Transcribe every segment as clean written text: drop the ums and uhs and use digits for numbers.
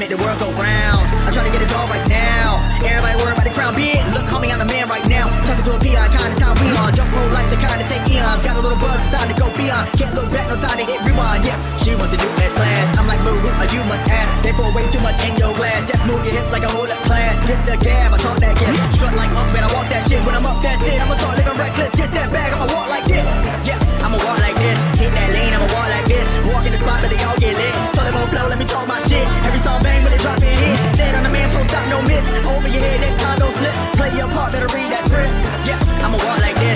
make the world go round. I'm trying to get it all right now. Everybody worry about the crown being. Look, homie, I'm the man right now. Talking to a peon, kind of time we on. Jump roll like the kind of take eons. Got a little buzz, it's time to go beyond. Can't look back, no time to hit rewind. Yeah, she wants to do S class. I'm like, move, you must ask. They pour way too much in your glass. Just move your hips like a whole up class. Hit the gab, I talk that gap. Strut like up and I walk that shit. When I'm up, that's it. I'ma start living reckless. Get that bag, I'ma walk like this. Yeah, I'ma walk like this. Hit that lane, I'ma walk like this. Walk in the spot, but they all get lit. Tell them on flow, let me talk my shit. Every song bang when they drop in hit. Stand on the man, post stop, no miss. Over your head, next time, don't slip. Play your part, better read that script. Yeah, I'ma walk like this.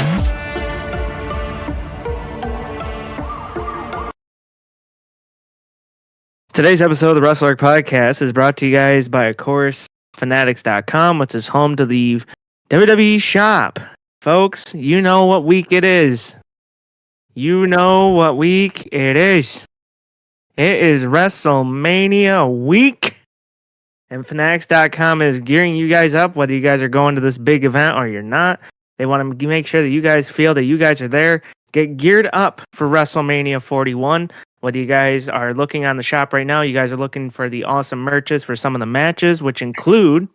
Today's episode of the Wrestle Arc Podcast is brought to you guys by, of course, Fanatics.com, which is home to the WWE shop. Folks, you know what week it is. You know what week it is. It is WrestleMania week. And Fanatics.com is gearing you guys up, whether you guys are going to this big event or you're not. They want to make sure that you guys feel that you guys are there. Get geared up for WrestleMania 41. Whether you guys are looking on the shop right now, you guys are looking for the awesome merches for some of the matches, which include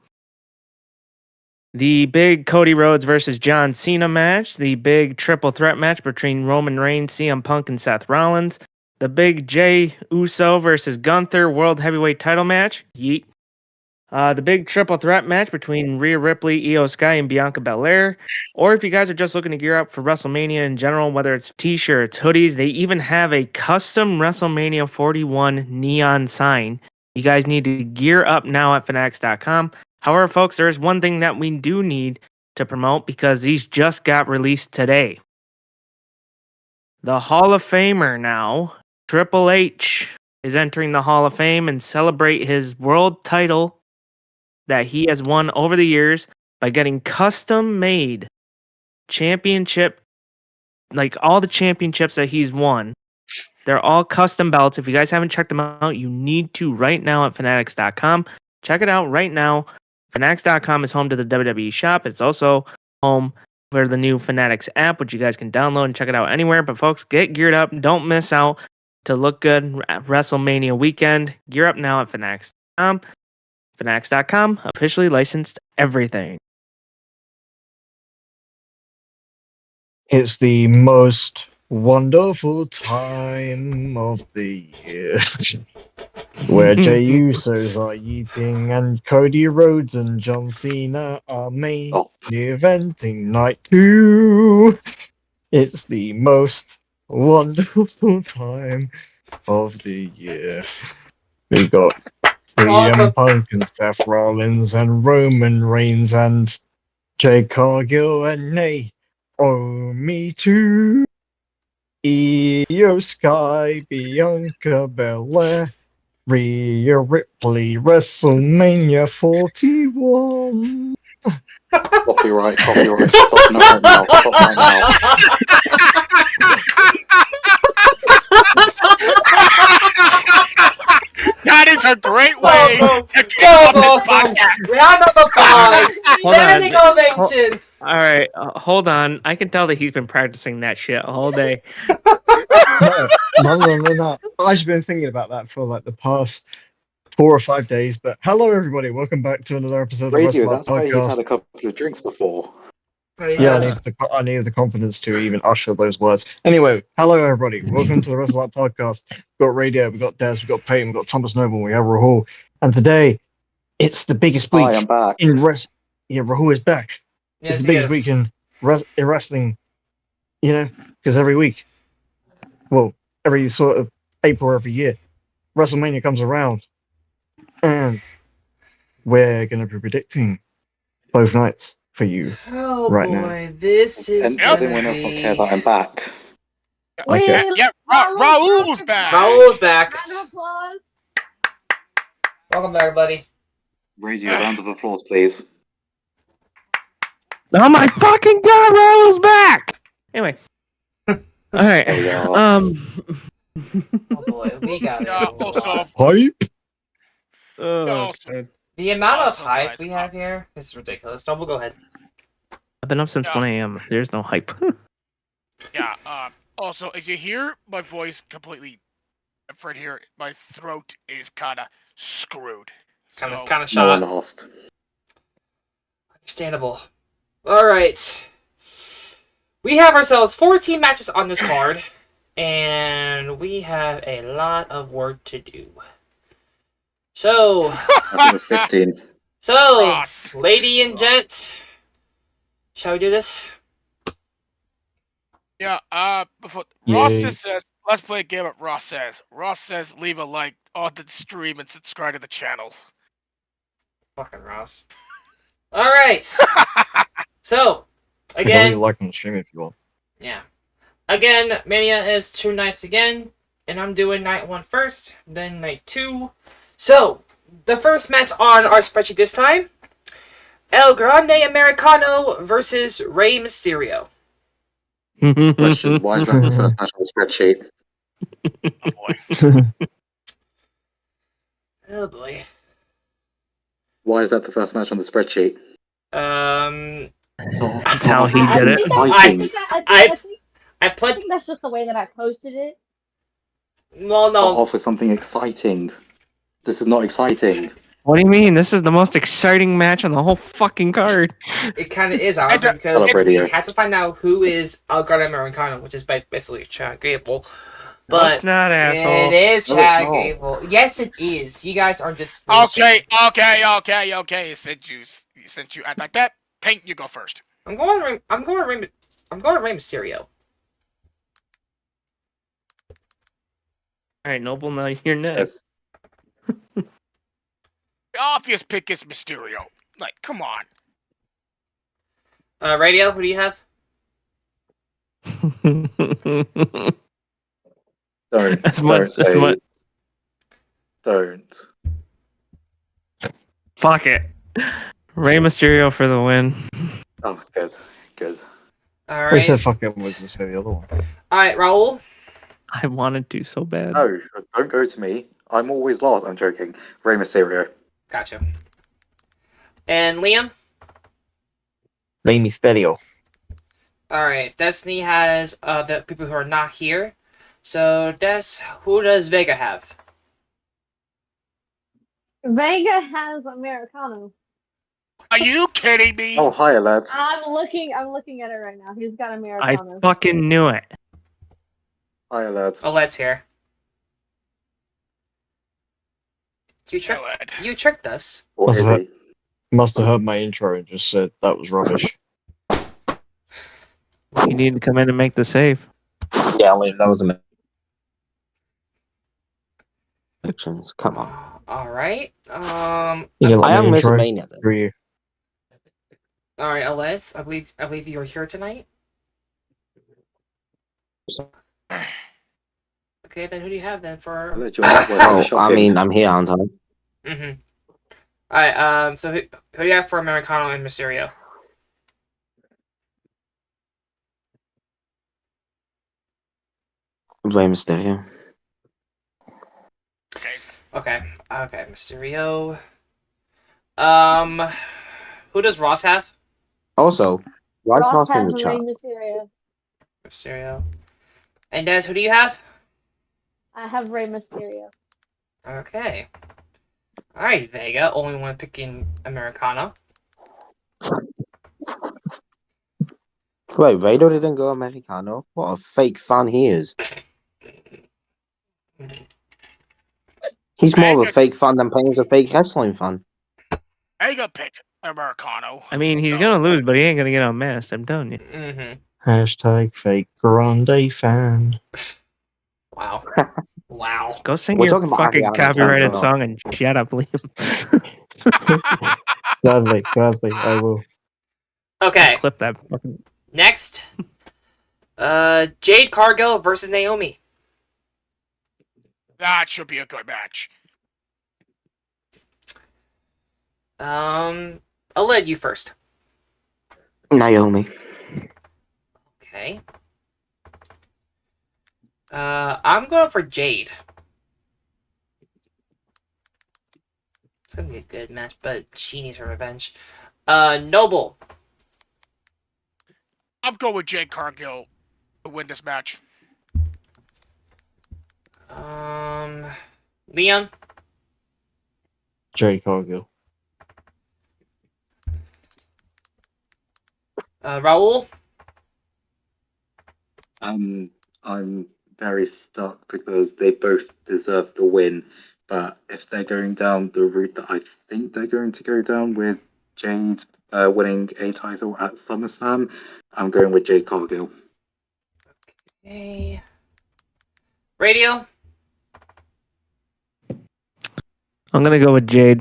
the big Cody Rhodes versus John Cena match, the big triple threat match between Roman Reigns, CM Punk, and Seth Rollins, the big Jey Uso versus Gunther World Heavyweight title match, yeet. The big triple threat match between Rhea Ripley, Io Sky, and Bianca Belair. Or if you guys are just looking to gear up for WrestleMania in general, whether it's t-shirts, hoodies, they even have a custom WrestleMania 41 neon sign. You guys need to gear up now at Fanatics.com. However, folks, there is one thing that we do need to promote because these just got released today. The Hall of Famer now, Triple H, is entering the Hall of Fame and celebrate his world title that he has won over the years by getting custom-made championship, like all the championships that he's won. They're all custom belts. If you guys haven't checked them out, you need to right now at Fanatics.com. Check it out right now. Fanatics.com is home to the WWE shop. It's also home for the new Fanatics app, which you guys can download and check it out anywhere. But folks, get geared up. Don't miss out to look good at WrestleMania weekend. Gear up now at Fanatics.com. Fanatics.com, officially licensed everything. It's the most wonderful time of the year where Jey Usos are eating and Cody Rhodes and John Cena are main eventing night 2. It's the most wonderful time of the year. We got CM Punk and Seth Rollins and Roman Reigns and Jade Cargill and Naomi too. Io Sky, Bianca Belair, Rhea Ripley, WrestleMania 41. Copyright. Stop now. That is a great way to kick off this podcast. Round of applause. Standing ovation. All right, hold on. I can tell that he's been practicing that shit all day. No. I've been thinking about that for like the past 4 or 5 days. But hello, everybody. Welcome back to another episode of Radio, Wrestle Arc that's why Podcast. you've had a couple of drinks before. Yeah, I need the confidence to even usher those words. Anyway, hello, everybody. Welcome to the Wrestle Arc Podcast. We've got Radio, we've got Des, we've got Peyton, we've got Thomas Noble, we have Rahul. And today, it's the biggest week. Hi, I'm back. Yeah, Rahul is back. Yes, it's the biggest week in wrestling, you know, because every week, well, every sort of April every year, WrestleMania comes around, and we're going to be predicting both nights for you right now. This is. And does anyone else not care that I'm back? Okay. Yep, Raul's back. Raul's back. Welcome, everybody. Radio, round of applause, please. Oh my fucking god, Raul's back! Anyway. Alright. Oh boy, we got it. Also, Hype? also, The amount of Also, hype guys, we have here is ridiculous. Double, go ahead. I've been up since 1 a.m. There's no hype. yeah, also, if you hear my voice completely different here, my throat is kind of screwed. So, of No one shot. lost. Understandable. All right. We have ourselves 14 matches on this card, and we have a lot of work to do. So, I think it was 15. Ross. lady and gent, shall we do this? Yeah, before Yeah. Ross just says, let's play a game what Ross says. Ross says leave a like on the stream and subscribe to the channel. Fucking Ross. All right. So, You can leave again, a like on the stream if you want. yeah. Again, Mania is 2 nights again, and I'm doing night 1 first, then night 2. So, the first match on our spreadsheet this time, El Grande Americano versus Rey Mysterio. Question, why is that the first match on the spreadsheet? Oh boy. Oh boy. Why is that the first match on the spreadsheet? That's how he did it. Exciting. I put. think that's just the way that I posted it. Well, Start no. off with something exciting. This is not exciting. What do you mean? This is the most exciting match on the whole fucking card. It kind of is, honestly, because Hello, we radio. have to find out who is El Grande Americano, which is basically Chad Gable. But It's not, asshole. it is No, Chad it's not. Gable. Yes, it is. You guys are just Okay. Since you act like that, Paint, you go first. I'm going Rey Mysterio. All right, Noble, now you're next. Yes. The obvious pick is Mysterio. Like, come on. Radio, who do you have? Don't. That's don't what- that's say. what- Don't. Fuck it. Rey Mysterio for the win. Oh, good. Good. All We right. said fuck it, we'll just say the other one. All right, Raul. I wanted to so bad. No, don't go to me. I'm always last. I'm joking. Rey Mysterio. Gotcha. And Liam. Rey Mysterio. All right. Destiny has the people who are not here. So, who does Vega have? Vega has Americano. Are you kidding me? Oh, hi, lads. I'm looking at it right now. He's got I Americano. fucking knew it. Hi, lads. Oh, let's hear. You Go ahead. tricked us. What is he? Must have heard my intro and just said that was rubbish. You need to come in and make the save. Yeah, only if that was a predictions. Come on. All right. You can let I am me intro WrestleMania then. for you. All right, Alez. I believe you were here tonight. Okay, then who do you have then for? Hello, John. Well, Oh, shocking. I mean, I'm here, aren't I? Mm-hmm. All right. So who do you have for Americano and Mysterio? Rey Mysterio. Okay. Mysterio. Who does Ross have? Also, why is Ross Ross in has the Rey chat? Mysterio. Mysterio. And Des, who do you have? I have Rey Mysterio. Okay. All right, Vega. Only one picking Americano. Wait, Rado didn't go Americano? What a fake fan he is. He's more of a fake fan than playing as a fake wrestling fan. Vega picked Americano. I mean, he's gonna lose, but he ain't gonna get unmasked. I'm telling you. Mm-hmm. Hashtag fake grande fan. Wow. Wow. Go sing We're your talking about fucking Ariana copyrighted Grande. song and shut up, Liam. Gladly, I will. Okay. Clip that fucking. Next. Jade Cargill versus Naomi. That should be a good match. I'll let you first. Naomi. Okay. I'm going for Jade. It's gonna be a good match, but she needs her revenge. Noble. I'm going with Jade Cargill to win this match. Leon. Jade Cargill. Raul? I'm very stuck because they both deserve the win, but if they're going down the route that I think they're going to go down with Jade winning a title at SummerSlam, I'm going with Jade Cargill. Okay. Radio? I'm gonna go with Jade.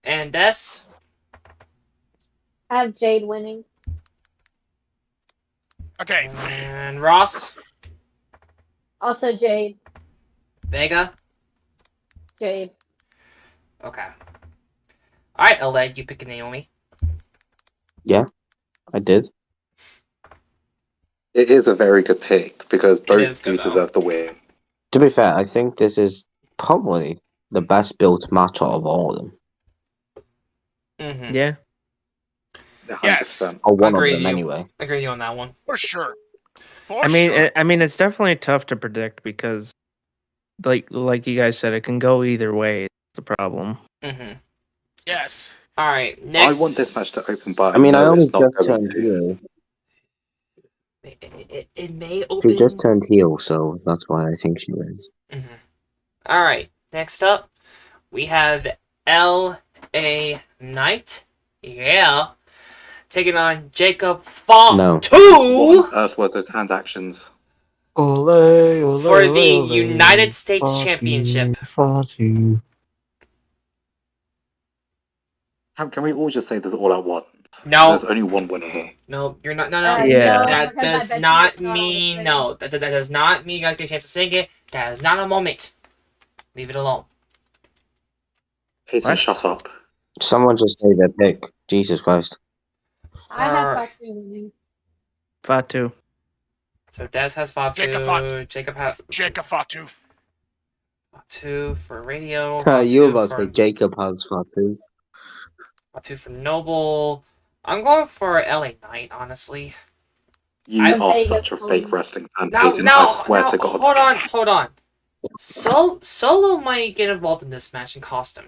And Des? I have Jade winning. Okay. And Ross? Also Jade. Vega? Jade. Okay. Alright, Aled, you pick a Naomi. I did. It is a very good pick because is both do good, though. deserve the win. To be fair, I think this is probably the best built match out of all of them. Mm-hmm. Yeah. 100%. Yes. Or one of Agree them, with you. anyway. I agree with you on that one. For sure. I mean, it's definitely tough to predict because, like you guys said, it can go either way. It's the problem. Mm-hmm. Yes. Alright, next. I want this match to open, but I mean, I know only it's not just going turned to. heel. It may open. She just turned heel, so that's why I think she wins. Mm-hmm. Alright, next up, we have L.A. Knight. Yeah. Taking on Jacob Fatu What on earth were those hand actions? Ole, ole, for the ole, United States Fatu, Championship. Fatu. Can we all just say this all at once? No. There's only one winner here. No, you're not. No. Yeah. No, That because I does bet you not it's not on mean the no. That does not mean you guys get a chance to sing it. That is not a moment. Leave it alone. Peyton, What? shut up. Someone just say their pick. Jesus Christ. I have Fatu winning. Fatu. So Des has Fatu. Jacob has Jacob Fatu. Fatu for radio. You were about for, to say Jacob has Fatu. Fatu for Noble. I'm going for LA Knight, honestly. You I'm are Vegas such a fake only. wrestling fan, No, Peyton. I swear to God. hold on. Solo might get involved in this match and cost him.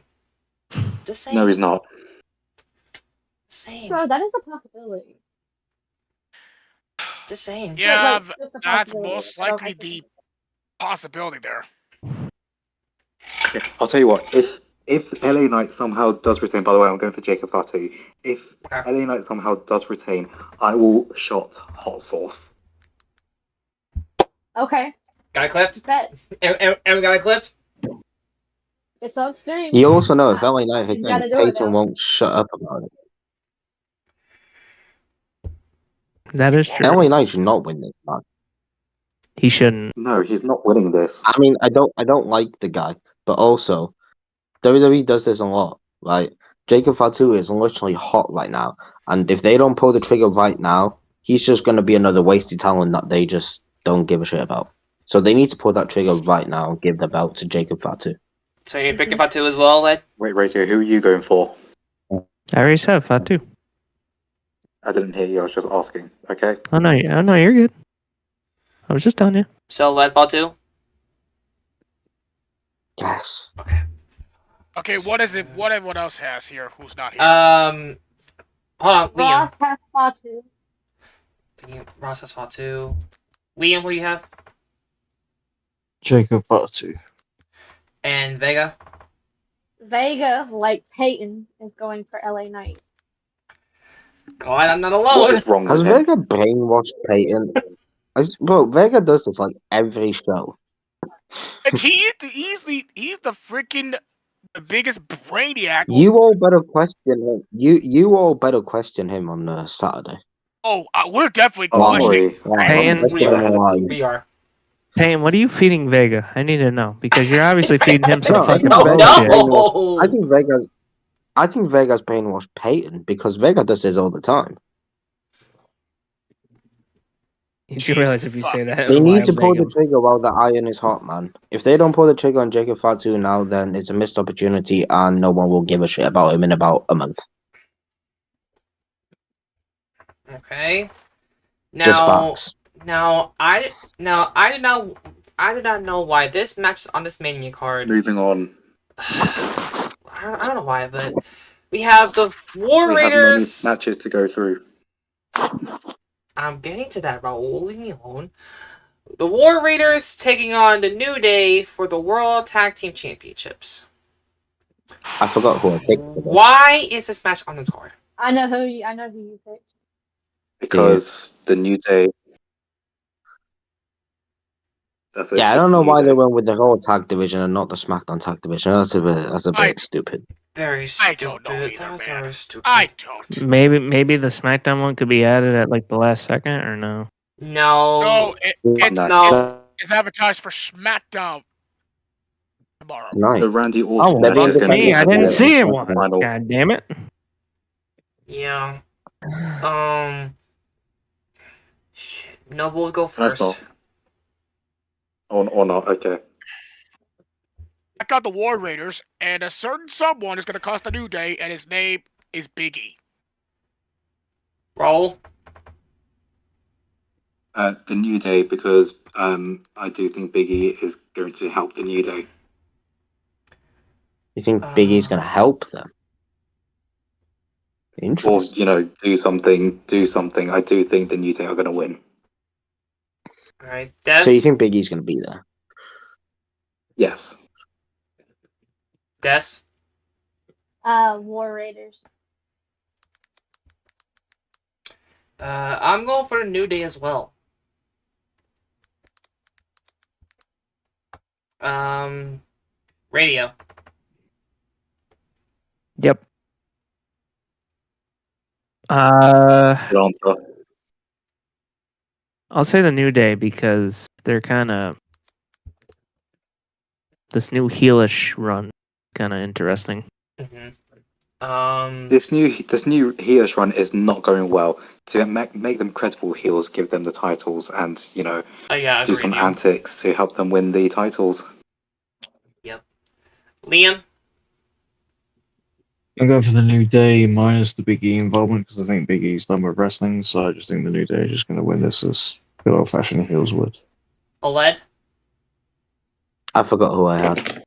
Just saying. No, he's not. Saying. So that is a possibility. Just saying. Yeah, Like, just a that's possibility. most I don't likely think the it's- possibility there. Okay, I'll tell you what. If LA Knight somehow does retain, by the way, I'm going for Jacob Fatu. If Okay. LA Knight somehow does retain, I will shot hot sauce. Okay. Got it clipped? Bet. And we got it clipped? It's on stream. You also know if LA Knight hits You it, gotta do it Peyton now. won't shut up about it. That is true. LA Knight should not win this match. He shouldn't. No, he's not winning this. I mean, I don't like the guy, but also WWE does this a lot, right? Jacob Fatu is literally hot right now, and if they don't pull the trigger right now, he's just going to be another wasted talent that they just don't give a shit about. So they need to pull that trigger right now and give the belt to Jacob Fatu. So you're picking Fatu as well, Led? Wait, Radio, who are you going for? I already said Fatu. I didn't hear you. I was just asking. Okay. Oh no, you're good. I was just telling you. So Led Fatu? Yes. Okay, what is it? What everyone else has here who's not here? Hold on, Liam. Ross has Fatu. Ross has Fatu. Liam, what do you have? Jacob Fatu. And Vega? Vega, like Peyton, is going for LA Knight. God, I'm not What alone. is wrong Has with him? Vega brainwashed Peyton? Bro, Vega does this like every show. And he's the freaking the biggest brainiac. You all better question him. You all better question him on Saturday. Oh, we're definitely Oh, questioning. Payne? Question him live. We are. Payne, what are you feeding Vega? I need to know because you're obviously feeding him some No, I fucking think No, Vega's bullshit. no. I think Vega's brainwashed Peyton because Vega does this all the time. You do realize if you say that, They why need I'm to pull the saying- trigger while the iron is hot, man. If they don't pull the trigger on Jacob Fatu now, then it's a missed opportunity and no one will give a shit about him in about a month. Okay. Just Now, facts. I did not know why this match is on this Mania card. Moving on. I don't know why, but we have the War We have many Raiders. matches to go through. I'm getting to that, Raul. Leave me alone. The War Raiders taking on the New Day for the World Tag Team Championships. I forgot who I picked. Why is this match on the card? I know who you picked. Because the New Day. Yeah, I don't know why they went with the Raw tag division and not the SmackDown tag division. That's a bit stupid. Very I stupid. don't know either, That was man. very stupid. I don't. Maybe the SmackDown one could be added at like the last second, or no? No. It's advertised for SmackDown tomorrow. Nice. The Randy Oh, Orton that match is means going to be me, I at the didn't see it SmackDown one. final. God damn it! Yeah. Shit. Noble will go That's first. Or not, okay. Check out the War Raiders, and a certain someone is going to cost the New Day, and his name is Big E. Raul. The New Day, because I do think Big E is going to help the New Day. You think Big E's going to help them? Or, Interesting. do something. I do think the New Day are going to win. Alright, Des. So you think Big E's going to be there? Yes. Des. War Raiders. I'm going for the New Day as well. Radio. Yep. Good answer. I'll say the New Day because they're kind of this new heelish run, kind of interesting. Mm-hmm. This new heelish run is not going well. To make them credible heels, give them the titles, and do some antics to help them win the titles. Yep. Liam. I'm going for the New Day minus the Big E involvement because I think Big E's done with wrestling, so I just think the New Day are just going to win this as good old-fashioned heels would. Oled. I forgot who I had.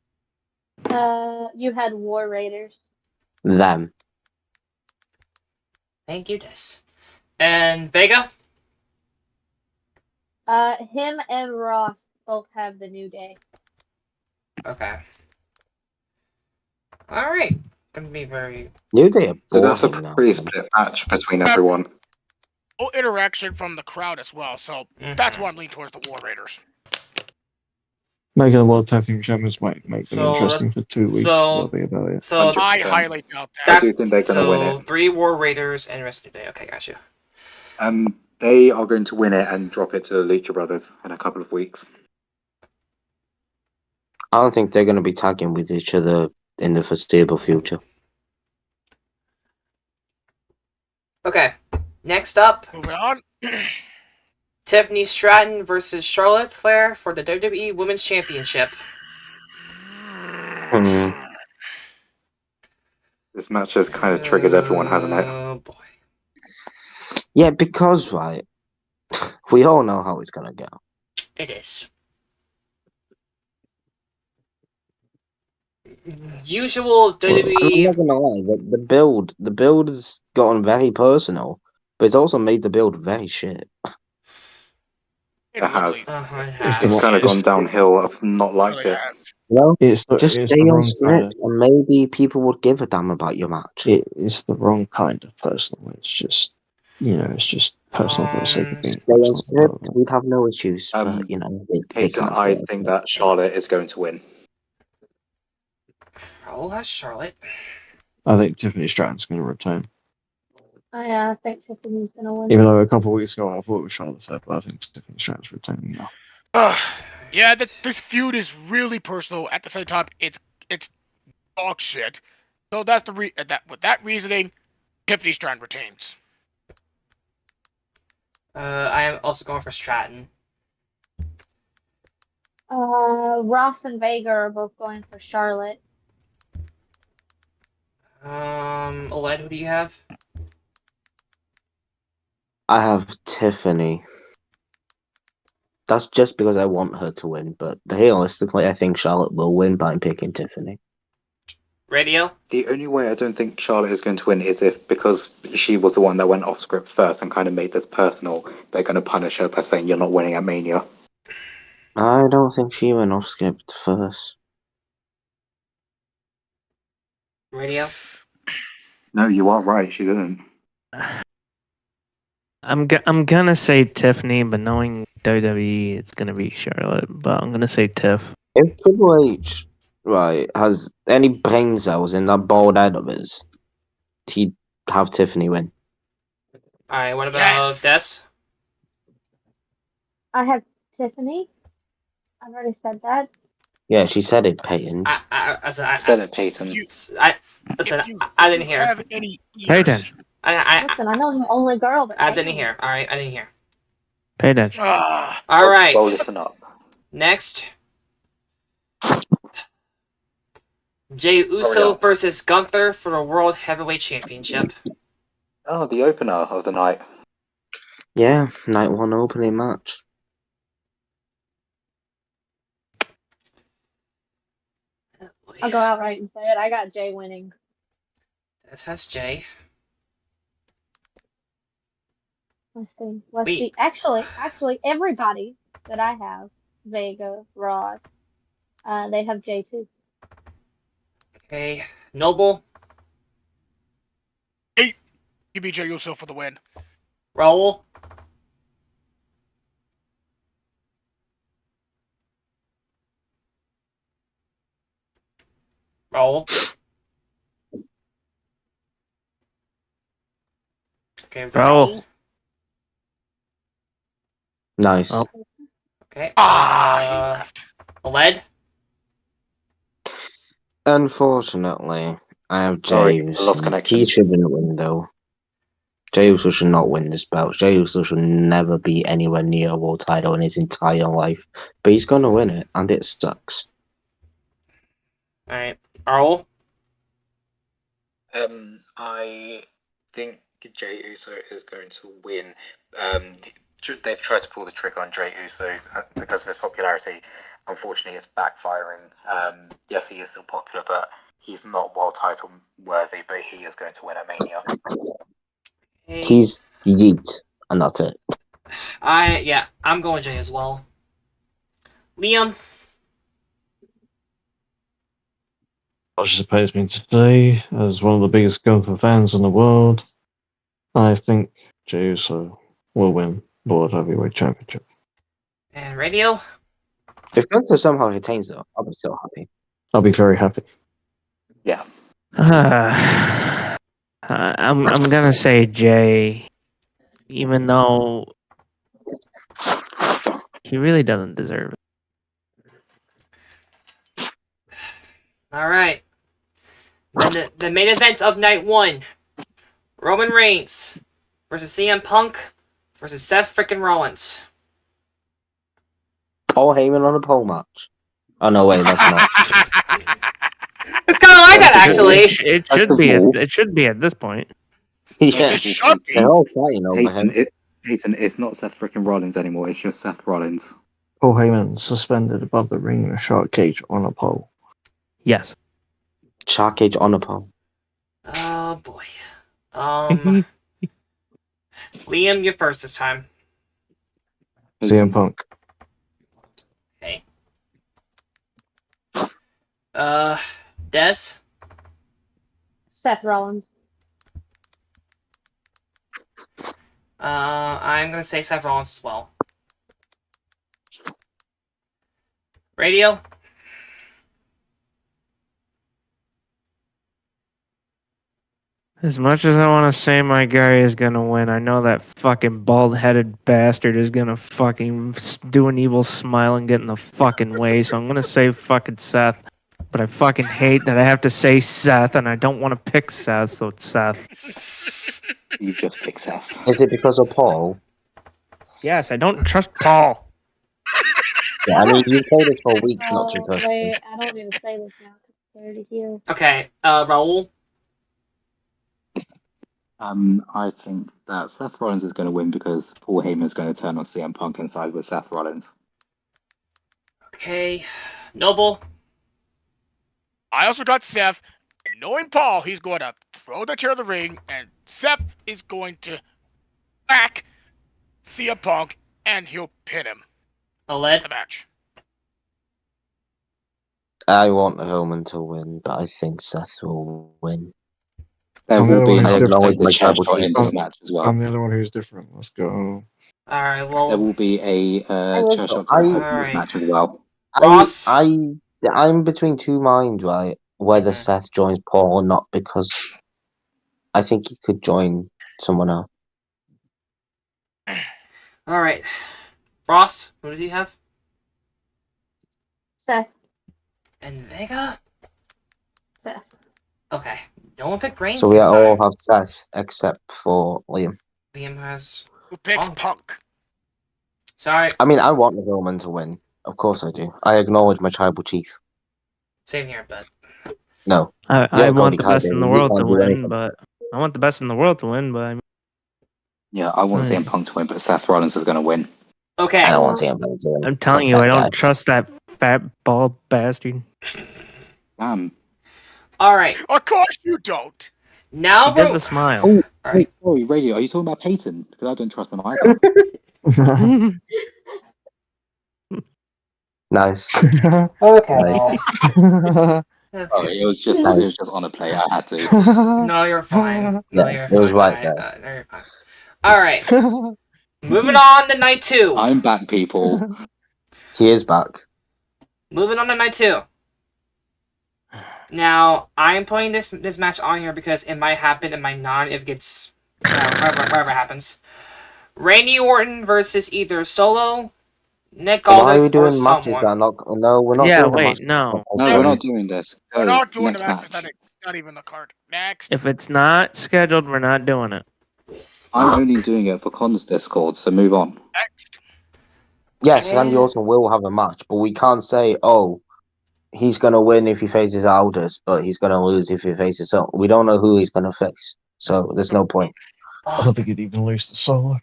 You had War Raiders. Them. Thank you, Des. And Vega. Him and Ross both have the New Day. Okay. All right. Gonna be very. New Day are So that's a boring now. pretty split match between everyone. Oh, interaction from the crowd as well, so that's why I'm leaning towards the War Raiders. Making the World Tag Team Champions might make them So interesting for 2 weeks. That'll be about it. So 100%. I highly doubt that. I do think they're going to win it. 3 War Raiders and rest of the day. Okay, got you. They are going to win it and drop it to the Lucha Brothers in a couple of weeks. I don't think they're going to be tagging with each other in the foreseeable future. Okay. Next up, Moving on. Tiffany Stratton versus Charlotte Flair for the WWE Women's Championship. This match has kind of triggered everyone, hasn't it? Oh boy. Yeah, because, right, we all know how it's going to go. It is. Usual I'm WWE. not gonna lie, the build has gotten very personal, but it's also made the build very shit. It has. really- It It's has. kind of gone downhill. I've not liked really it. has. Well, It's just it's stay the on wrong script, and maybe people would give a damn about your match. It's the wrong kind of personal. It's just, it's just personal for the sake of being Stay on personal. script, we'd have no issues, but they Peyton, can't stay I on think script. that Charlotte is going to win. Oh, that's Charlotte. I think Tiffany Stratton's going to retain. I think Tiffany's gonna win. Even though a couple of weeks ago I thought it was Charlotte Flair, but I think Tiffany Stratton's retaining now. Yeah, this feud is really personal. At the same time, it's dog shit. So that's with that reasoning, Tiffany Stratton retains. I am also going for Stratton. Ross and Vega are both going for Charlotte. Oled, who do you have? I have Tiffany. That's just because I want her to win, but realistically, I think Charlotte will win, but I'm picking Tiffany. Radio? The only way I don't think Charlotte is going to win is if, because she was the one that went off script first and kind of made this personal, they're going to punish her by saying you're not winning at Mania. I don't think she went off script first. Radio? No, you are right. She didn't. I'm gonna say Tiffany, but knowing WWE, it's gonna be Charlotte. But I'm gonna say Tiff. If Triple H, right, has any brain cells in that bald head of his, he'd have Tiffany win. Alright, what about Yes. Des? I have Tiffany. I've already said that. Yeah, she said it, Peyton. I Said it, Peyton. listen, If you I didn't hear. have any Pay ears- attention. Listen, I know I'm the only girl that I can. didn't hear. Alright, I didn't hear. Pay attention. Ah, Alright. Well, listen up. Next. Jey Uso up. versus Gunther for the World Heavyweight Championship. Oh, the opener of the night. Yeah, night one opening match. I'll go outright and say it. I got Jay winning. This has Jay. Let's see. Let's Wait. see. Actually, everybody that I have, Vega, Ross, they have Jay too. Okay. Noble. you beat Jey Uso for the win. Raul. Raul. Okay, Raul. Nice. Oh. Okay. He left. Lead. Unfortunately, I have Sorry, James. I lost connection. He shouldn't win, though. Jey Uso should not win this belt. Jey Uso should never be anywhere near a world title in his entire life. But he's going to win it, and it sucks. Alright. Raul. I think Jey Uso is going to win. They've tried to pull the trick on Jey Uso because of his popularity. Unfortunately, it's backfiring. Yes, he is still popular, but he's not world title worthy. But he is going to win at Mania. Okay. He's yeet, and that's it. I'm going Jay as well. Liam. Much as it pains me to say, as one of the biggest Gunther fans in the world, I think Jey Uso will win the World Heavyweight Championship. And Radio. If Gunther somehow retains, though, I'll be so happy. I'll be very happy. Yeah. I'm gonna say Jay, even though he really doesn't deserve it. Alright. Then the main event of night one. Roman Reigns versus CM Punk versus Seth frickin' Rollins. Paul Heyman on a pole match. Oh, no, wait, that's not. It's kind of like that, actually. It should be at this point. Yeah, It should be. they're all fighting over him. Peyton, it's not Seth frickin' Rollins anymore. It's just Seth Rollins. Paul Heyman suspended above the ring in a shark cage on a pole. Yes. Shark cage on a pole. Oh, boy. Liam, you're first this time. CM Punk. Okay. Des? Seth Rollins. I'm gonna say Seth Rollins as well. Radio? As much as I want to say my guy is gonna win, I know that fucking bald-headed bastard is gonna fucking do an evil smile and get in the fucking way. So I'm gonna say fucking Seth. But I fucking hate that I have to say Seth, and I don't want to pick Seth, so it's Seth. You just picked Seth. Is it because of Paul? Yes, I don't trust Paul. Yeah, I mean, you've told us for weeks not to Oh, trust wait, him. I don't need to say this now because it's already here. Okay, Raul? I think that Seth Rollins is going to win because Paul Heyman is going to turn on CM Punk and side with Seth Rollins. Okay. Noble? I also got Seth. And knowing Paul, he's going to throw the chair in the ring, and Seth is going to back CM Punk, and he'll pin him. Aled? The match. I want Roman to win, but I think Seth will win. There I'm will the be one an who's acknowledge my chair tribal shot in chief. this match as well. I'm the other one who's different. Let's go. Alright, There well, will be a chair shot to the head in this Alright. match as well. Ross? I'm between two minds, right? Whether Mhm. Seth joins Paul or not, because I think he could join someone else. Alright. Ross, who does he have? Seth. And Vega? Seth. Okay. No one picked Reigns So we this all time. have Seth except for Liam. Liam has... Who picks Punk. Punk? Sorry. I mean, I want Roman to win. Of course I do. I acknowledge my tribal chief. Same here, but... No. I Yeah, want Cody the best in the Kaiser, world you to can't do win, anything. but I want the best in the world to win, but I mean, Yeah, I want Right. CM Punk to win, but Seth Rollins is going to win. Okay. I don't want to see him to win. I'm telling Fuck you, that I don't guy. trust that fat bald bastard. Damn. Alright. Of course you don't. Now He did we're... the smile. Oh, Alright. wait, sorry, Radio, are you talking about Peyton? Because I don't trust him either. Nice. Okay. Nice. Sorry, it was just on a play. I had to. No, you're fine. No, Yeah, you're it was fine. right there. No, you're fine. Alright. Moving on to night 2. I'm back, people. He is back. Moving on to night 2. Now, I'm putting this match on here because it might happen, it might not, if it gets... whatever happens. Randy Orton versus either Solo, Nick Why are Aldis, we or doing matches that someone. are not? No, we're not Yeah, doing the wait, matches. no. No, Yeah, we're not doing this. We're not doing Next the match. match. It's not even the card. Next. If it's not scheduled, we're not doing it. I'm only doing it for Con's Discord, so move on. Next. Yes, Randy Orton will have a match, but we can't say, oh, he's going to win if he faces Aldous, but he's going to lose if he faces Solo. We don't know who he's going to face, so there's no point. I don't think he'd even lose to Solo.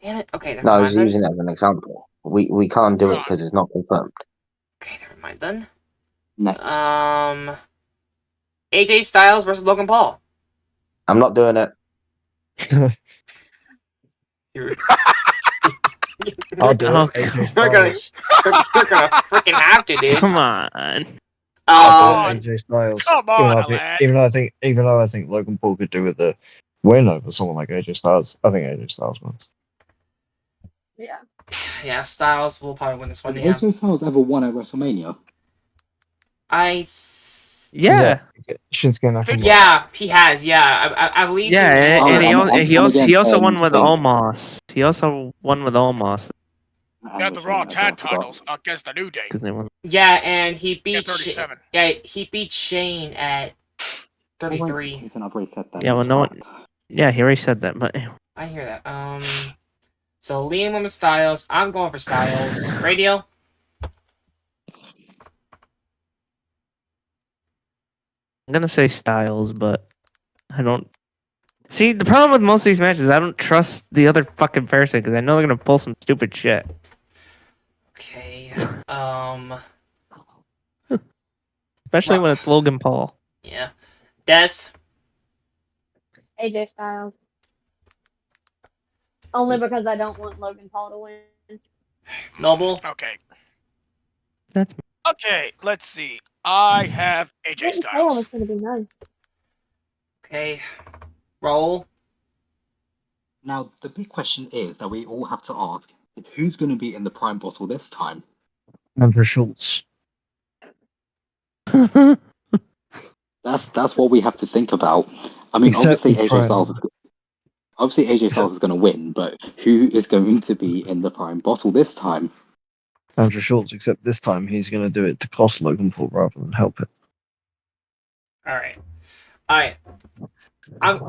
Damn it. Okay, never No, I mind was then. using it as an example. We can't do it because it's not confirmed. Okay, never mind then. Next. AJ Styles versus Logan Paul. I'm not doing it. You're, I'll do Oh, it. AJ We're gonna- Styles. you're gonna freaking have to, dude. Come on. I'll Um, do it. AJ Styles. Come Even on, though I think, lad. even though I think Logan Paul could do with the win over someone like AJ Styles, I think AJ Styles wins. Yeah. yeah, Styles will probably win this one. Has Yeah. AJ Styles ever won at WrestleMania? Yeah. Shinsuke Nakamura. Yeah, he has. Yeah, I believe. Yeah, he and he, I'm- he I'm also, he against also won with Finn. Omos. He also won with Omos. He had the Raw tag titles against the New Day. 'Cause they won. Yeah, and he At beat. 37. He beat Shane at 33. Listen, I've already said that. Yeah, well, no one- Yeah, he already said that, but I hear that. So Liam went with Styles. I'm going for Styles. Radio. I'm gonna say Styles, but I don't. See, the problem with most of these matches, I don't trust the other fucking person because I know they're gonna pull some stupid shit. Okay. Especially Wow. when it's Logan Paul. Yeah. Des. AJ Styles. Only because I don't want Logan Paul to win. Noble. Okay. That's Okay, let's see. I have AJ Logan Paul Styles. is gonna be nice. Okay. Roll. Now, the big question is that we all have to ask is who's going to be in the prime bottle this time? Andrew Schultz. That's what we have to think about. I mean, Except obviously in AJ prime. Styles. Obviously, AJ Styles is going to win, but who is going to be in the prime bottle this time? Andrew Schultz, except this time he's going to do it to cost Logan Paul rather than help it. All right. I'm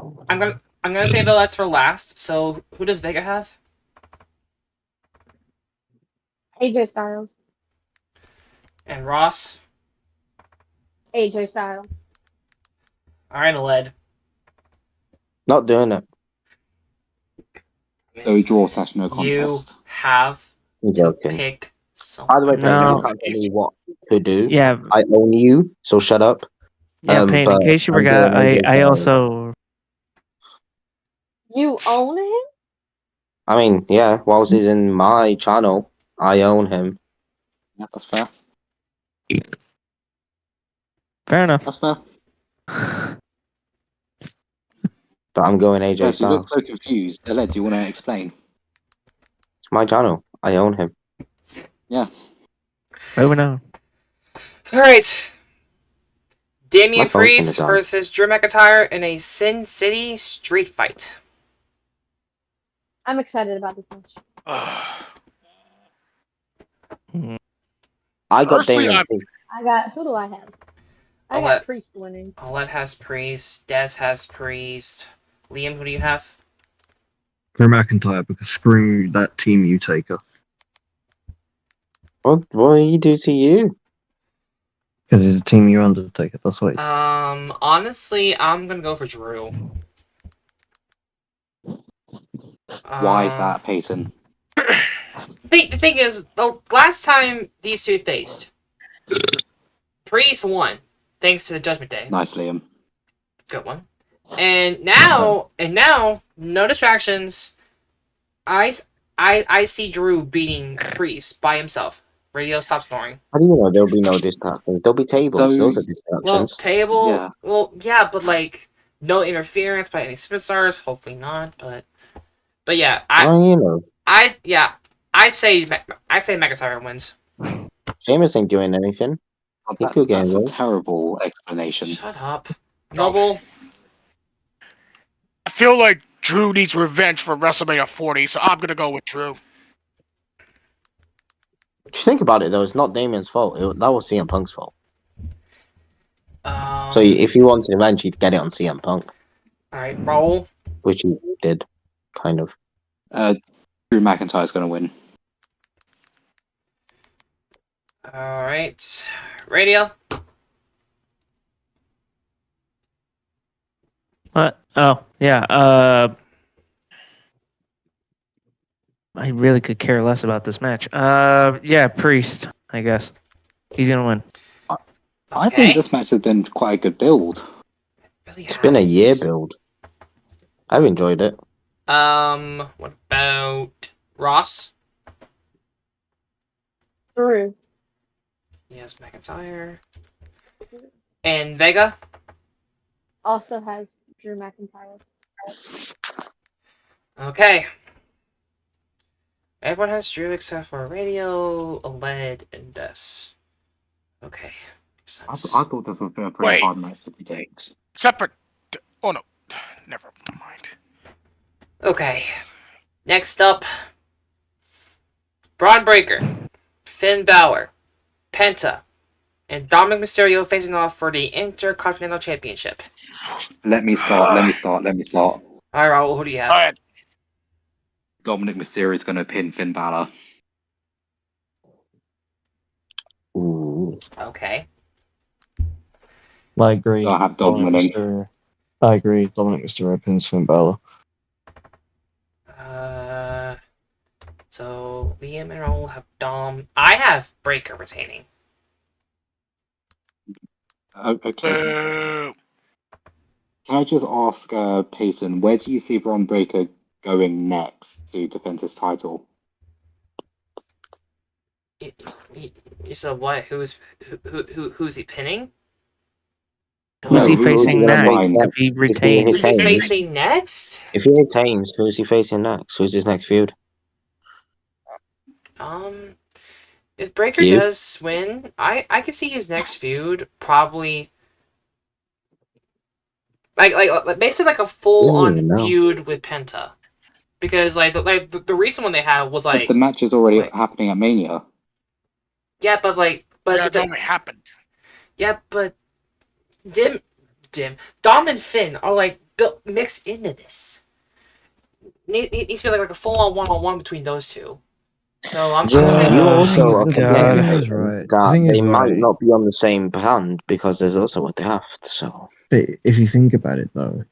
gonna save the let's for last. So who does Vega have? AJ Styles. And Ross. AJ Styles. All right, Aled. Not doing it. So draw / no You contest. have I'm to joking. pick By the way, someone. No. Peyton, you can't tell me what to do. Yeah, I own you, so shut up. Yeah, Payne, in but case you I'm forgot, doing I AJ also... You own him? I mean, yeah, whilst he's in my channel, I own him. Yeah, that's fair. Fair enough. That's fair. But I'm going AJ Yes, you look Styles. so confused. Ellen, do you want to explain? It's my channel. I own him. Yeah. Moving on. Alright. Damian My phone's gonna Priest die. versus Drew McIntyre in a Sin City street fight. I'm excited about this match. I got Personally, Damian I'm- Priest. I got, who do I have? I I'll got let- Priest winning. Paulette has Priest. Des has Priest. Liam, who do you have? Drew McIntyre, because screw that team you taker. What did he do to you? Because he's a team you Undertaker. That's what. Honestly, I'm gonna go for Drew. Why is that, Peyton? The thing is, the last time these two faced, Priest won, thanks to the Judgment Day. Nice, Liam. Good one. And now, no distractions. I see Drew beating Priest by himself. Radio, stop snoring. How do you know there'll be no distractions? There'll be tables. So- Those are Well, distractions. table. Yeah. Well, yeah, but like no interference by any superstars. Hopefully not. But yeah, Well, you know, I'd say McIntyre wins. Sheamus ain't doing anything. He could get That's a involved. terrible explanation. Shut up, Noble. I feel like Drew needs revenge for WrestleMania 40, so I'm gonna go with Drew. If you think about it, though, it's not Damien's fault. That was CM Punk's fault. So if he wants revenge, he'd get it on CM Punk, All right, roll. which he did, kind of. Drew McIntyre's going to win. All right, Radio. What? Oh, yeah. I really could care less about this match. Yeah, Priest, I guess. He's gonna win. I Okay. think this match has been quite a good build. Really It's been a has. year build. I've enjoyed it. What about Ross? Drew. Yes, McIntyre. And Vega. Also has Drew McIntyre. Okay. Everyone has Drew except for Radio, Aled, and Des. Okay. Makes I sense. thought this would be a pretty Wait. hard match to predict. Except for... Oh, no. Never mind. Okay. Next up. Braun Breaker, Finn Balor, Penta, and Dominic Mysterio facing off for the Intercontinental Championship. Let me start. Alright, Raul, who do you have? All right. Dominic Mysterio is going to pin Finn Balor. Ooh. Okay. I agree. I have Dom winning. I agree. Dominic Mysterio pins Finn Balor. So Liam and Raul have Dom. I have Breaker retaining. Okay. Boo. Can I just ask Peyton, where do you see Braun Breaker going next to defend his title? So what? Who's he pinning? Who's he who's facing gonna next fight if he next? retains? Who's he Retains. facing next? If he retains, who's he facing next? Who's his next feud? If Breaker You? does win, I can see his next feud probably like basically like a full on No. feud with Penta, because the recent one they had was But like the match is already like- happening at Mania. yeah, but Yeah, it only happened. Dom and Finn are like built mixed into this. Needs to be like a full on one between those two. So I'm Yeah, saying you also are God. forgetting I think he's right. I that think he's they might right. not be on the same brand because there's also a draft. So But if you think about it, though,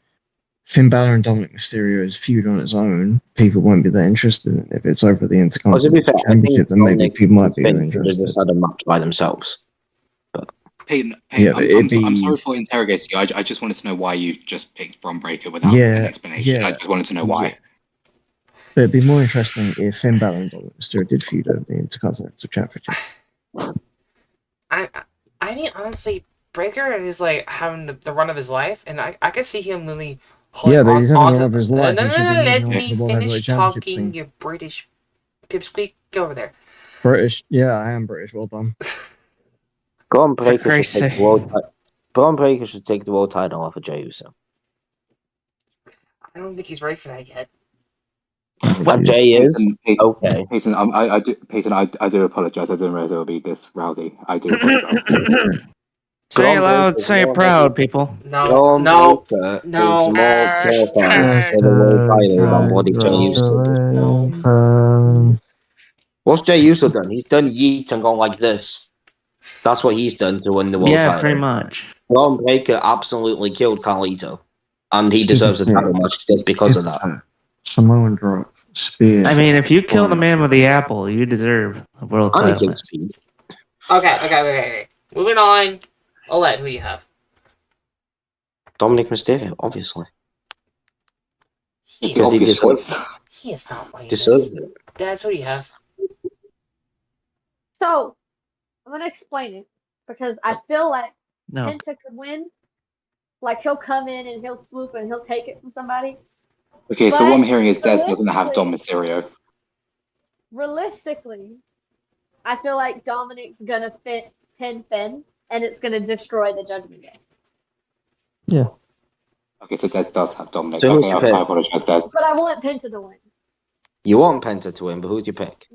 Finn Balor and Dominic Mysterio is feud on its own. People won't be that interested in it. If it's over the to be Intercontinental fair, I think Championship, then maybe Dominic people might be Finn interested. just had a match by themselves. Peyton, Yeah, but it'd I'm be- sorry for interrogating you. I just wanted to know why you just picked Bron Breakker without an explanation. I just wanted to know why. Yeah. But it'd be more interesting if Finn Balor and Dominic Mysterio did feud over the Intercontinental Championship. I mean, honestly, Breaker is like having the run of his life, and I could see him really holding But he's having the run of his life. No, He should be let moving on to me the World Heavyweight finish Championship talking, scene. you British pipsqueak. Go over there. British? Yeah, I am British. Well done. Braun Breaker Christ's should take sake. the world. Braun Breaker should take the world title off of Jey Uso. I don't think he's ready for that yet. What Jey is Peyton, okay. Peyton, I do apologize. I didn't realize it would be this rowdy. I do apologize. Say it Braun loud, Breaker's say it more proud, people. No, Braun no, Breaker no. is more qualified for the world title than bloody Jey Uso. No. What's Jey Uso done? He's done yeet and gone like this. That's what he's done to win the world Yeah, title. pretty much. Braun Breaker absolutely killed Carlito, and he deserves a title match just because of that. Samoan drop. Spear. I mean, if you kill the man with the apple, you deserve a world And he title. killed Speed. Okay. Moving on. Oled, who do you have? Dominic Mysterio, obviously. He Because is, he deserves, he is not winning deserves this. it. That's who do you have? So, I'm gonna explain it because I feel like No. Penta could win. Like he'll come in and he'll swoop and he'll take it from somebody. Okay, so what I'm hearing is Des But doesn't have Dom Mysterio. Realistically, I feel like Dominic's gonna pin Finn, and it's gonna destroy the Judgment Day. Yeah. Okay, so Des does have Dominic. So who's Okay, your I pick? apologize, Des. But I want Penta to win. You want Penta to win, but who's your pick?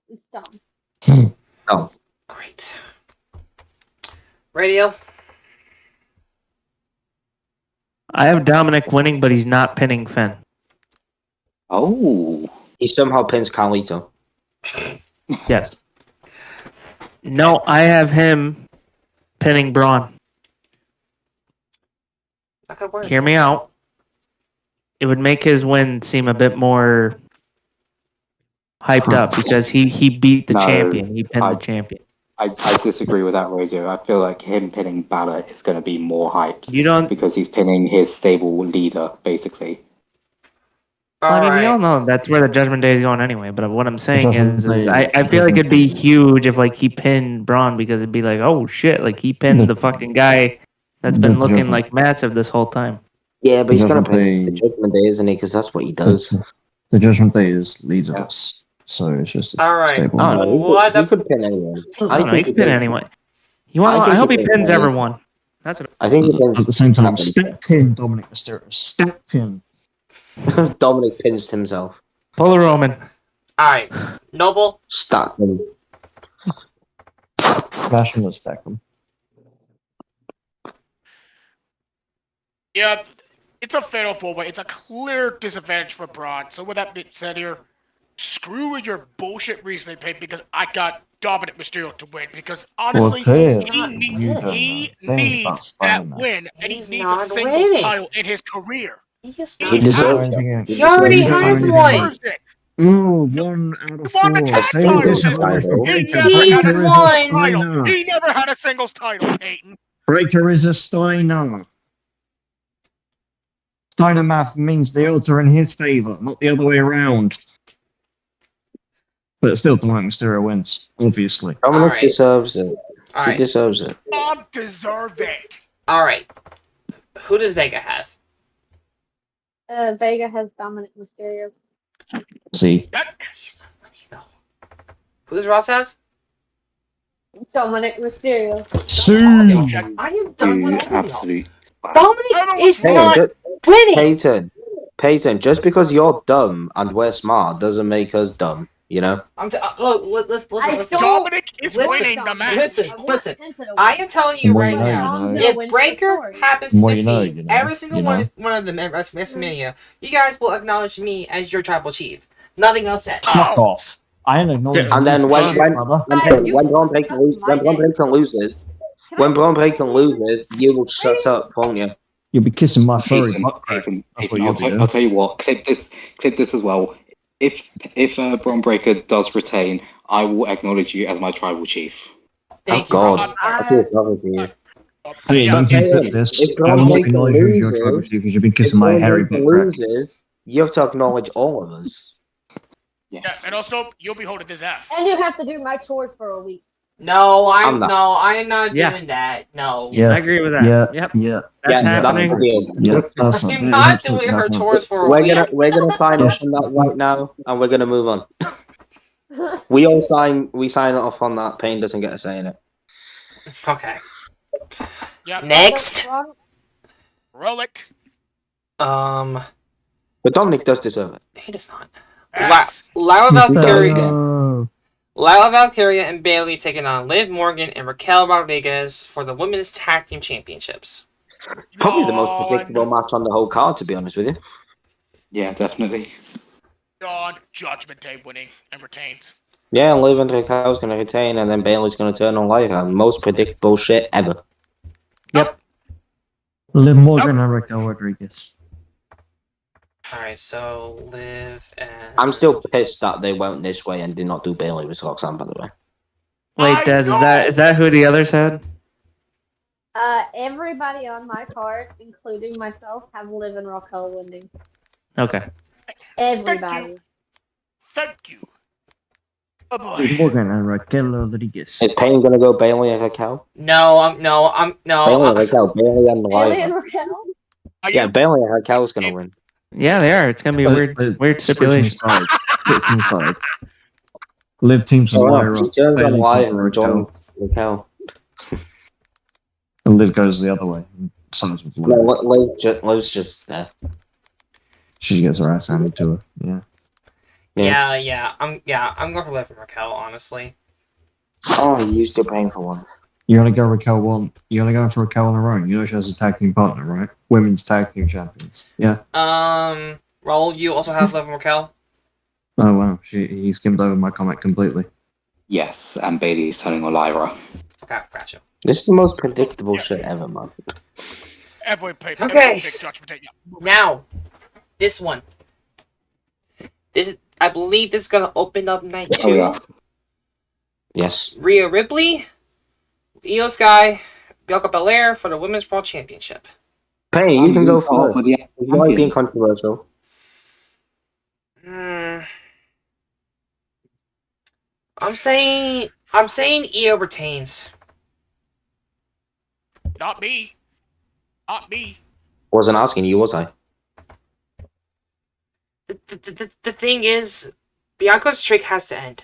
It's dumb. Oh, Great. Radio. I have Dominic winning, but he's not pinning Finn. Oh. he somehow pins Carlito. Yes. No, I have him pinning Braun. That could work. Hear me out. It would make his win seem a bit more hyped up because he beat the No, champion. He pinned I- the champion. I disagree with that, Radio. I feel like him pinning Balor is going to be more hyped You don't. because he's pinning his stable leader, basically. Well, I mean, we Alright. all know that's where the Judgment Day is going anyway. But what I'm saying is Judgment I Day- feel like it'd be huge if like he pinned Braun because it'd be like, oh shit, like he pinned the fucking guy that's been The looking Judgment- like massive this whole time. Yeah, but he's going to Judgment pin the Day- Judgment Day, isn't he? Because that's what he does. The Judgment Day is leaderless, so it's just a Alright. stable. I don't know. He What could, the- he could pin anyone. I don't know, he could pin pins- anyone. You want? I think I hope he he pins pins anyone. everyone. That's what. I think he pins At the same time, Captain. step pin Dominic Mysterio. Step pin. Dominic pins himself. Pull a Roman. Alright. Noble. Stack him. Bash him and stack him. Yeah, it's a fatal four-way. It's a clear disadvantage for Braun. So with that being said here, screw with your bullshit reasoning, Pete, because I got Dominic Mysterio to win. Because honestly, Well, he don't needs know. Things about that Spider-Man. win, and he He's needs a not singles winning. title in his career. He is He not. deserves He it. He already has one. Deserves it. Ooh, 1 out of 4. Won the tag Save title. this He one for Breaker. He Breaker is a won. Steiner. He never had a singles title, Peyton. Breaker is a Steiner. Steiner math means the odds are in his favor, not the other way around. But still, Dominic Mysterio wins, obviously. Dominic Alright. deserves it. He Alright. deserves it. Bob deserve it. Alright. Who does Vega have? Vega has Dominic Mysterio. See, He's not winning though. Who does Ross have? Dominic Mysterio. soon. I am done with all y'all. absolute. Dominic is Hey, not just, winning. Peyton, just because you're dumb and we're smart doesn't make us dumb, you know? Look, listen. Dominic is Listen, winning the match. listen. I want Penta to win. I am telling you Well, right you know, now, you know. If if Breaker happens to Well, you know, defeat you know, every single you one know. of them at WrestleMania, you guys will acknowledge me as your tribal chief. Nothing else said. Fuck off. I ain't acknowledging And then you, when brother. Braun Breaker loses, when Braun Breaker loses, you will shut up, won't you? You'll be kissing my furry Peyton, butt crack. Peyton, That's Peyton, what you'll be I'll doing. tell you what. Clip this as well. If Braun Breaker does retain, I will acknowledge you as my tribal chief. Thank Oh you. God, I feel sorry for you. Hey, Yeah, don't you okay, put this? if I will Braun not Breaker acknowledge who your loses, tribal because you've been If kissing my Braun hairy Breaker butt crack. loses, you have to acknowledge all of us. yeah, Yes. and also you'll be holding this F. And you have to do my chores for a week. No, I'm not. I am not Yeah. doing that. No. Yeah. I agree with that. Yeah. Yep. Yeah. That's Yeah, that's happening. the deal. Yeah. That's I'm not. not doing her chores for a week. We're gonna sign off on that right now, and we're gonna move on. We sign off on that. Payne doesn't get a say in it. Okay. Yeah, Next. roll it. But Dominic does deserve it. He does not. F. Lyra Valkyria. No. Lyra Valkyria and Bailey taking on Liv Morgan and Raquel Rodriguez for the Women's Tag Team Championships. Probably the most Yawn. predictable match on the whole card, to be honest with you. Yeah, definitely. Yawn. Judgment Day winning and retains. Yeah, Liv and Raquel's gonna retain, and then Bailey's gonna turn on Lyra. Most predictable shit ever. Liv Morgan and Raquel Rodriguez. Alright, so Liv and... I'm still pissed that they went this way and did not do Bailey with Roxanne, by the way. Wait, I Des, know! is that who the others had? Everybody on my card, including myself, have Liv and Raquel winning. Okay. Everybody. Thank you. Oh boy. Liv Morgan and Raquel Rodriguez. Is Payne gonna go Bailey and Raquel? No. Bailey and Raquel, Bailey and Bailey and Lyra. Raquel. Are Yeah, you? Bailey and Raquel's gonna win. Yeah, they are. It's gonna be a weird stipulation. Switching sides. Liv teams with Lyra. She turns on Bailey Lyra teams with and Raquel. joins Raquel. And Liv goes the other way. Sides with No, Lyra. Liv's just there. She gets her ass handed to her. Yeah. Yeah. I'm going for Liv and Raquel, honestly. Oh, you still paying for one. You're gonna go Raquel one. You're gonna go for Raquel on her own. You know she has a tag team partner, right? Women's tag team champions. Yeah. Raul, you also have Liv and Raquel? Oh wow. He skimmed over my comment completely. Yes, and Bailey's turning on Lyra. Okay, gotcha. This is the most predictable shit ever, man. Everyone pick. Okay. Everyone pick Judgment Day. Yeah. Now, this one. I believe this is gonna open up night 2. Oh, yeah. Yes. Rhea Ripley, Io Sky, Bianca Belair for the Women's World Championship. Payne, you can go for first. the It's not being controversial. I'm saying Io retains. Not me. Not me. Wasn't asking you, was I? The thing is, Bianca's streak has to end,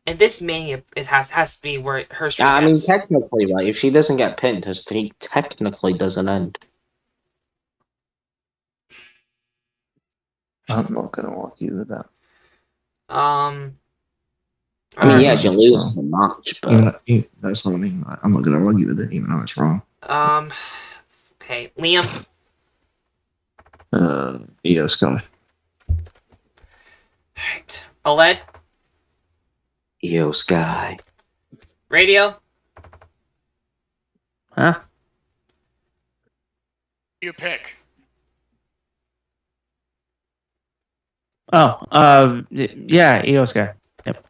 and this Mania has to be where her streak Yeah, I mean, ends. technically, right? If she doesn't get pinned, her streak technically doesn't end. I'm not gonna argue with that. I mean, Alright. yeah, she loses the match, but That's what I mean. I'm not gonna argue with it, even though it's wrong. Okay, Liam. Io Sky. Alright, OLED. Io Sky. Radio. Huh? You pick. Oh, yeah, Io Sky. Yep.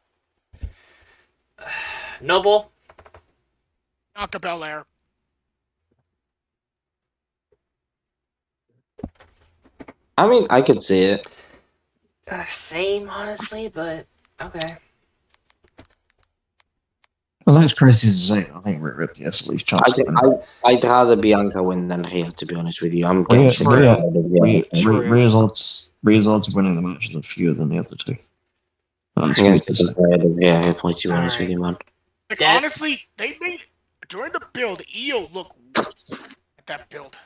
Noble. Bianca Belair. I mean, I could see it. Same, honestly, but okay. Well, that's crazy to say. I think Rhea Ripley has at least chance. I'd rather Bianca win than Rhea, to be honest with you. I'm getting sick of True. Rhea's odds of winning the match are fewer than the other two. That's I'm crazy sick to of say. Rhea Ripley, to be honest with you, man. Like, Des? honestly, they made during the build Io look at that build.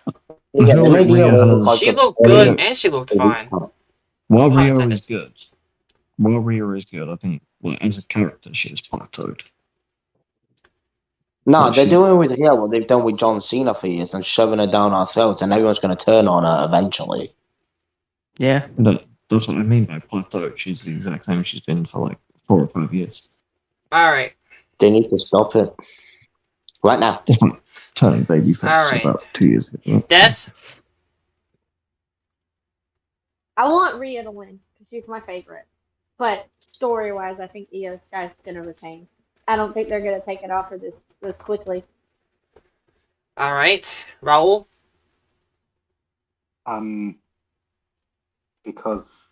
Yeah, No, they made Rhea Rhea look has- like She a looked very- good, and she looked fine. While Pun Rhea intended. is good, I think as a character she is plateaued. No, Well, they're she- doing with Rhea what they've done with John Cena for years and shoving her down our throats, and everyone's going to turn on her eventually. Yeah. That's what I mean by plateaued. She's the exact same she's been for like 4 or 5 years. Alright. They need to stop it right now. Just went turning babyface Alright. about 2 years ago. Des? I want Rhea to win because she's my favorite. But story-wise, I think Io Sky's gonna retain. I don't think they're gonna take it off her this quickly. All right, Raul. Because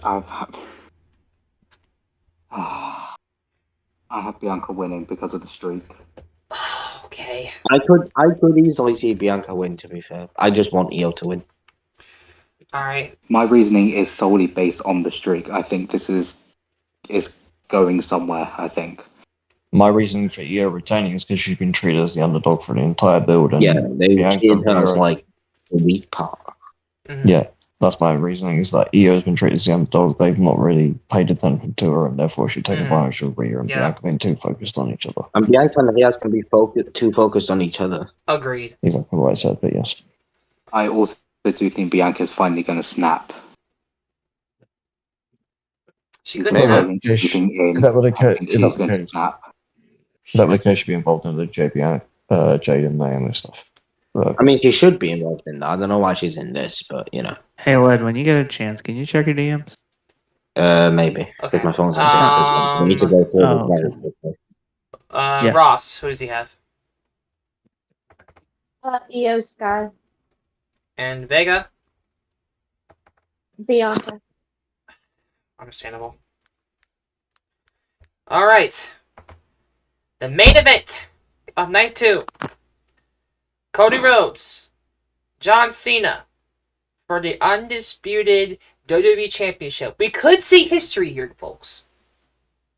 I've I have Bianca winning because of the streak. Okay. I could easily see Bianca win. To be fair, I just want Io to win. All right. My reasoning is solely based on the streak. I think this is going somewhere. I think. My reasoning for Io retaining is because she's been treated as the underdog for the entire build. And Yeah, they Bianca treated her as Io- like the weak part. Mhm. Yeah, that's my reasoning. Is that Io has been treated as the underdog. They've not really paid attention to her, and therefore she take advantage of Rhea and Yeah. Bianca being too focused on each other. And Bianca and Rhea can be too focused on each other. Agreed. Exactly what I said, but yes. I also do think Bianca's finally going to snap. She could Maybe. snap. Keeping in. Is that what I the think she's going to snap. case should be involved in the Jade and Naomi stuff? I mean, she should be involved in that. I don't know why she's in this, but you know, Hey, Led, when you get a chance, can you check your DMs? maybe because Okay. my phone's on 6%. I need to go through Oh, it very okay. quickly. Yeah. Ross, who does he have? Io Sky, And Vega. Bianca. Understandable. All right. The main event of night 2. Cody Rhodes, John Cena for the undisputed WWE Championship. We could see history here, folks.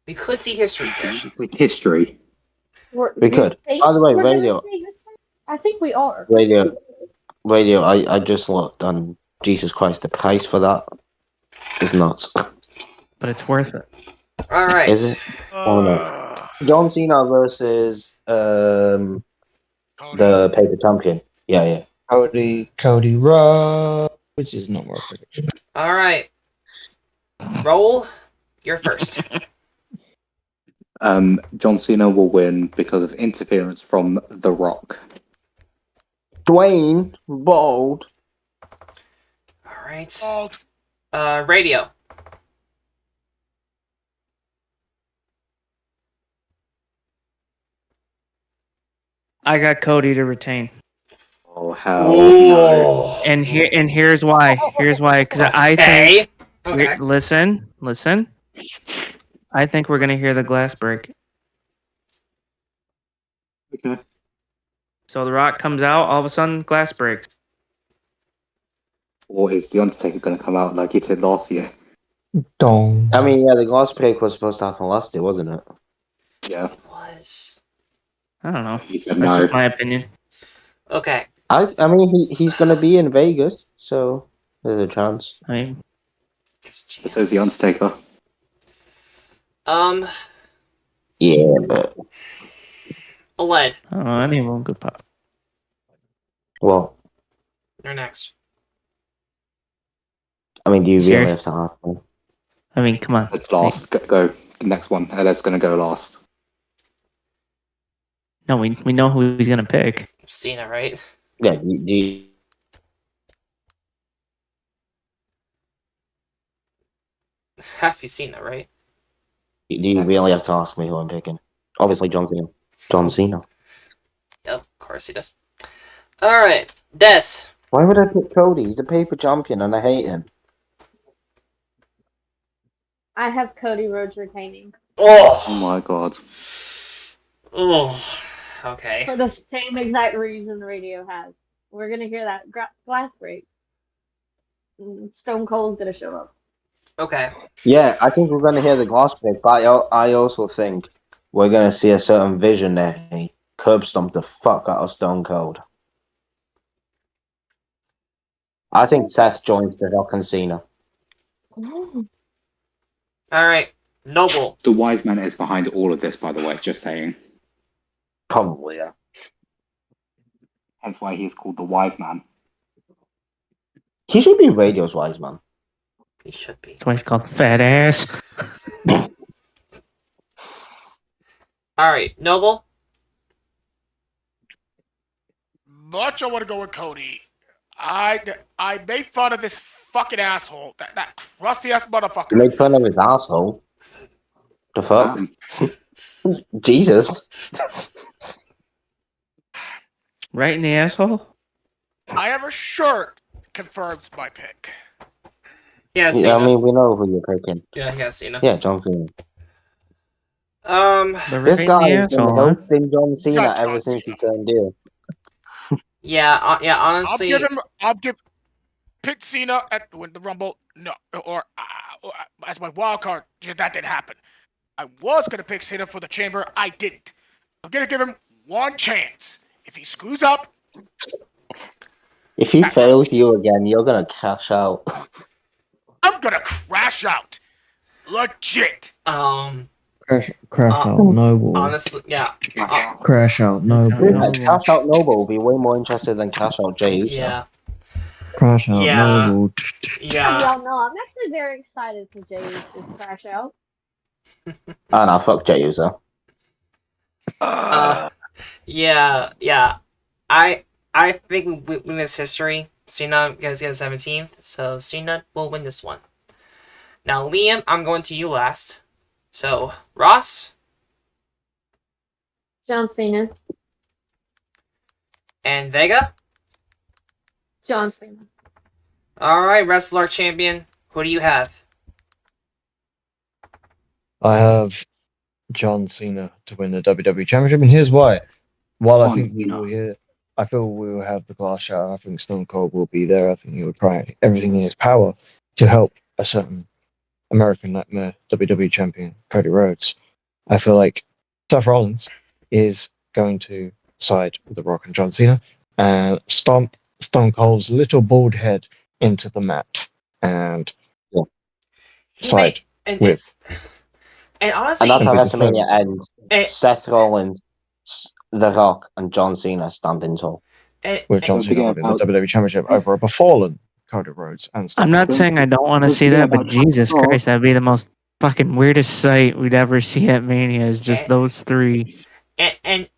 We could see history here. History. We could. By the way, Radio. I think we are. Radio. I just looked, and Jesus Christ, the price for that is nuts. But it's worth it. All right. Is it? Oh no. John Cena versus the paper champion. Yeah. Cody Rhodes, which is not more prediction. All right. Roll. You're first. John Cena will win because of interference from The Rock. Dwayne Bold. All right. Bald. Radio. I got Cody to retain. Oh hell Ooh. no! And here's why. Here's why. Because I think. Okay. Listen. I think we're gonna hear the glass break. Okay. So The Rock comes out. All of a sudden, glass breaks. Or is the Undertaker going to come out like he did last year? Don't. I mean, yeah, the glass break was supposed to happen last year, wasn't it? Yeah. Was. I don't know. He said That's no. just my opinion. Okay. I mean, he's going to be in Vegas, so there's a chance. I mean, But so's the Undertaker. Yeah, but Oled. I don't know. Anyone could pop. well, You're next. I mean, do you really Serious? have to ask me? I mean, come on. It's last. Go. Next one. LA's going to go last. No, we know who he's gonna pick. Cena, right? Yeah, do you, Has to be Cena, right? do you really have to ask me who I'm picking? Obviously, John Cena. John Cena. Yep, of course he does. All right, Des. Why would I pick Cody? He's the paper champion, and I hate him. I have Cody Rhodes retaining Oh Oh. my god. Oh. Okay. for the same exact reason Radio has. We're gonna hear that glass break. Stone Cold's gonna show up. Okay. Yeah, I think we're going to hear the glass break, but I also think we're going to see a certain visionary curb stomp the fuck out of Stone Cold. I think Seth joins the Rock and Cena. All right. Noble. The wise man is behind all of this, by the way. Just saying. Probably, yeah. Hence why he's called the wise man. He should be Radio's wise man. He should be. That's why he's called Fat Ass. All right, Noble. Much I want to go with Cody. I made fun of this fucking asshole. That crusty ass You motherfucker. made fun of his asshole. The fuck? Jesus. Right in the asshole? I have a shirt confirms my pick. Yeah, Yeah, Cena. I mean, we know who you're picking. Yeah, Cena. Yeah, John Cena. But This right in guy the has been asshole, huh? hosting John Cena Got ever John since he Cena. turned heel. Yeah, honestly. I'll give pick Cena at win the Rumble. No, or as my wild card. Yeah, that didn't happen. I was gonna pick Cena for the Chamber. I didn't. I'm gonna give him one chance. If he screws up, If he That fails hurts. you again, you're gonna cash out. I'm gonna crash out. Legit. Crash Uh, out Noble. honestly, yeah. Crash out Noble. No. Cash out Noble will be way more interested than cash out Jey Uso. Yeah. Crash out Yeah. Noble. Yeah. Y'all know I'm actually very excited for Jay's crash out. Ah, nah, fuck Jey Uso. Yeah. I think we win this history. Cena gets 17th, so Cena will win this one. Now, Liam, I'm going to you last. So, Ross John Cena. and Vega. John Cena. All right, Wrestle Arc Champion. Who do you have? I have John Cena to win the WWE Championship, and here's why. While I John think we Cena. will hear, I feel we will have the glass shatter. I think Stone Cold will be there. I think he would try everything in his power to help a certain American Nightmare WWE Champion, Cody Rhodes. I feel like Seth Rollins is going to side with The Rock and John Cena and stomp Stone Cold's little bald head into the mat and He side may- with. And honestly, And that's how Complete the WrestleMania ends. and, Seth Rollins, The Rock, and John Cena standing tall. with John Don't Cena forget winning the about- WWE Championship over a befallen Cody Rhodes and Stone I'm not Cold. saying I don't want to Don't see forget that, but about Travis Jesus Scott. Christ, that'd be the most fucking weirdest sight we'd ever see at Mania is just those three. and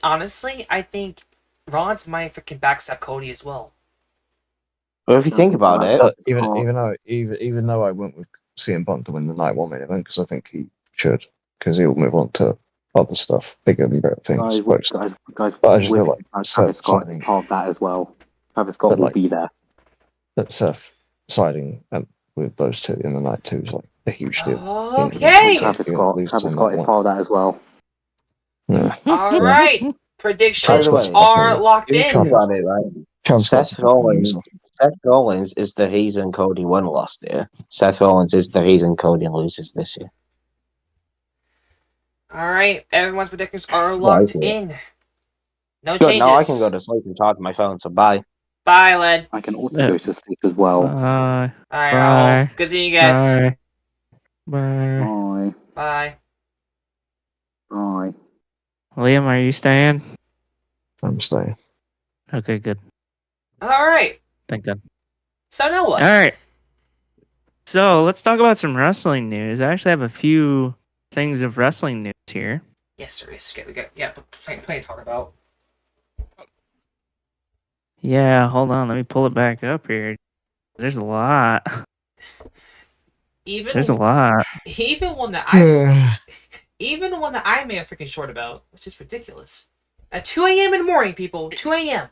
honestly, I think Rollins might freaking backstab Cody as well. But if you think about it, Even though I went with CM Punk to win the Night 1 main event, because I think he should, because he'll move on to other stuff, bigger and better things. Guys, But I just feel with like Travis Scott siding- is part of that as well. Travis Scott But will like- be there. that Seth siding with those two in the Night 2 is like a huge deal. Okay. Travis Scott is part of that as well. Yeah. All right. Predictions By the way, are locked if you think in. about it, right? Travis Scott's Seth a fucking Rollins, loser. Seth Rollins is the reason Cody won last year. Seth Rollins is the reason Cody loses this year. All right. Everyone's predictions are Why locked is it? in. No Good, changes. now I can go to sleep and charge my phone, so bye. Bye, Led. I can also go to sleep as well. All right, Bye. Raul. Good seeing you guys. Bye. Bye. Bye. Bye. Liam, are you staying? I'm staying. Okay, good. All right. Thank God. So now what? All right. So let's talk about some wrestling news. I actually have a few things of wrestling news here. Yes, there is. We got plenty to talk about. Yeah, hold on. Let me pull it back up here. There's a lot. There's a lot. Even one that I may have freaking short about, which is ridiculous. At 2 a.m. in the morning, people. 2 a.m.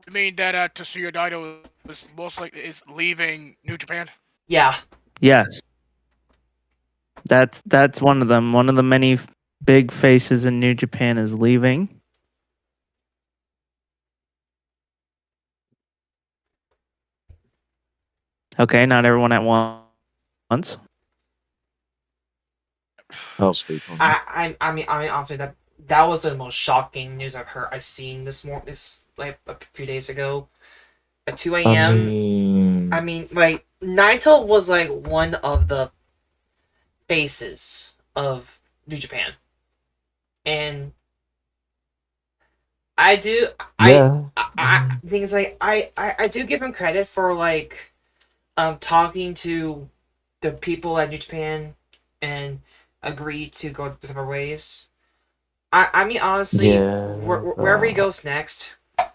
You mean that Tetsuya Naito is leaving New Japan? Yeah. Yes. That's one of them. One of the many big faces in New Japan is leaving. Okay, not everyone at once. I'll speak on that. I mean, honestly, that was the most shocking news I've seen this like a few days ago. At 2 a.m. I mean, like Naito was like one of the faces of New Japan, and I do things like I do give him credit for like talking to the people at New Japan and agree to go separate ways. I mean, honestly, wherever he goes next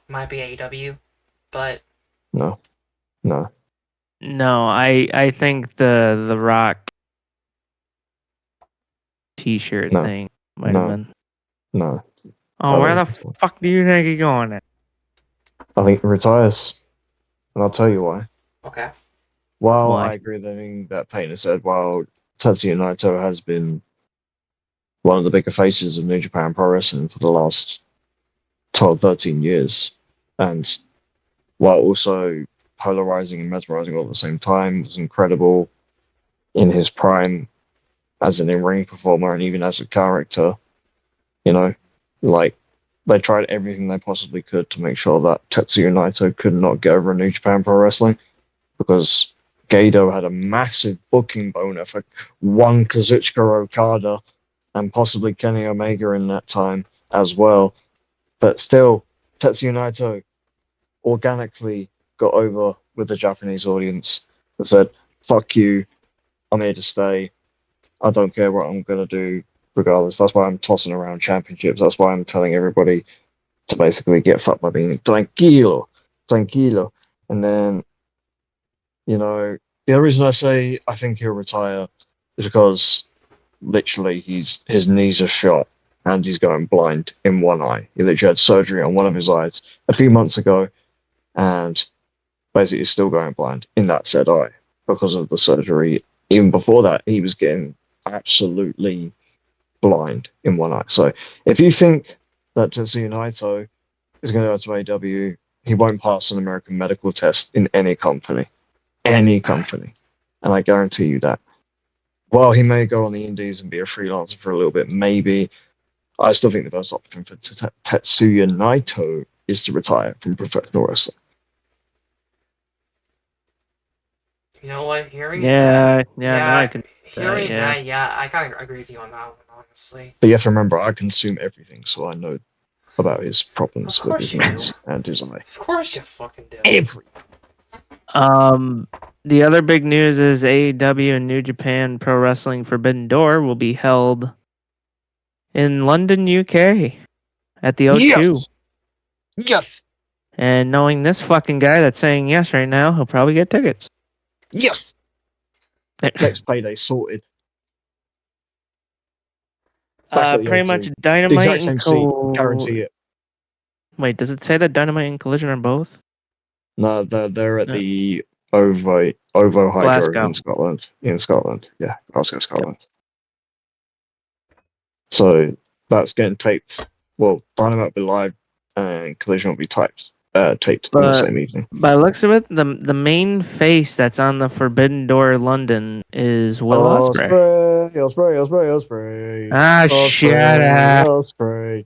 might be AEW, but No. No, I think the Rock T-shirt No. thing. Might have No. been. No, Oh, where don't the think so. fuck do you think he's going at? I think he retires, and I'll tell you why. Okay. While Why? I agree with everything that Payne has said, while Tetsuya Naito has been one of the bigger faces of New Japan Pro Wrestling for the last 12, 13 years, and while also polarizing and mesmerizing all at the same time, was incredible in his prime as an in-ring performer and even as a character. You know, like, they tried everything they possibly could to make sure that Tetsuya Naito could not get over in New Japan Pro Wrestling, because Gedo had a massive booking boner for one Kazuchika Okada and possibly Kenny Omega in that time as well. But still, Tetsuya Naito organically got over with the Japanese audience and said, fuck you, I'm here to stay. I don't care what I'm going to do regardless. That's why I'm tossing around championships. That's why I'm telling everybody to basically get fucked by being tranquilo. And then, you know, the other reason I say I think he'll retire is because literally his knees are shot and he's going blind in one eye. He literally had surgery on one of his eyes a few months ago, and basically he's still going blind in that said eye because of the surgery. Even before that, he was getting absolutely blind in one eye. So if you think that Tetsuya Naito is going to go to AEW, he won't pass an American medical test in any company. And I guarantee you that. While he may go on the indies and be a freelancer for a little bit, maybe, I still think the best option for Tetsuya Naito is to retire from professional wrestling. You know what? Hearing Yeah, that, now I can. hearing yeah. that, yeah, I kind of agree with you on that one, honestly. But you have to remember, I consume everything, so I know about his problems Of with course his you do. knees and his eye. Of course you fucking do. Every. The other big news is AEW and New Japan Pro Wrestling Forbidden Door will be held in London, UK, at the O2. Yes. And knowing this fucking guy that's saying yes right now, he'll probably get tickets. Yes. Next payday sorted. Back at the Pretty O2. much The Dynamite exact same and seat. Guarantee it. Wait, does it say that Dynamite and Collision are both? No, they're at Yeah. the Ovo Hydro Glasgow. in Scotland. Yeah, Glasgow, Scotland. So that's getting taped. Well, Dynamite will be live and Collision will be taped on the same evening. By the looks of it, the main face that's on the Forbidden Door London is Will Ospreay. Ospreay. Ah, shut up. Ospreay.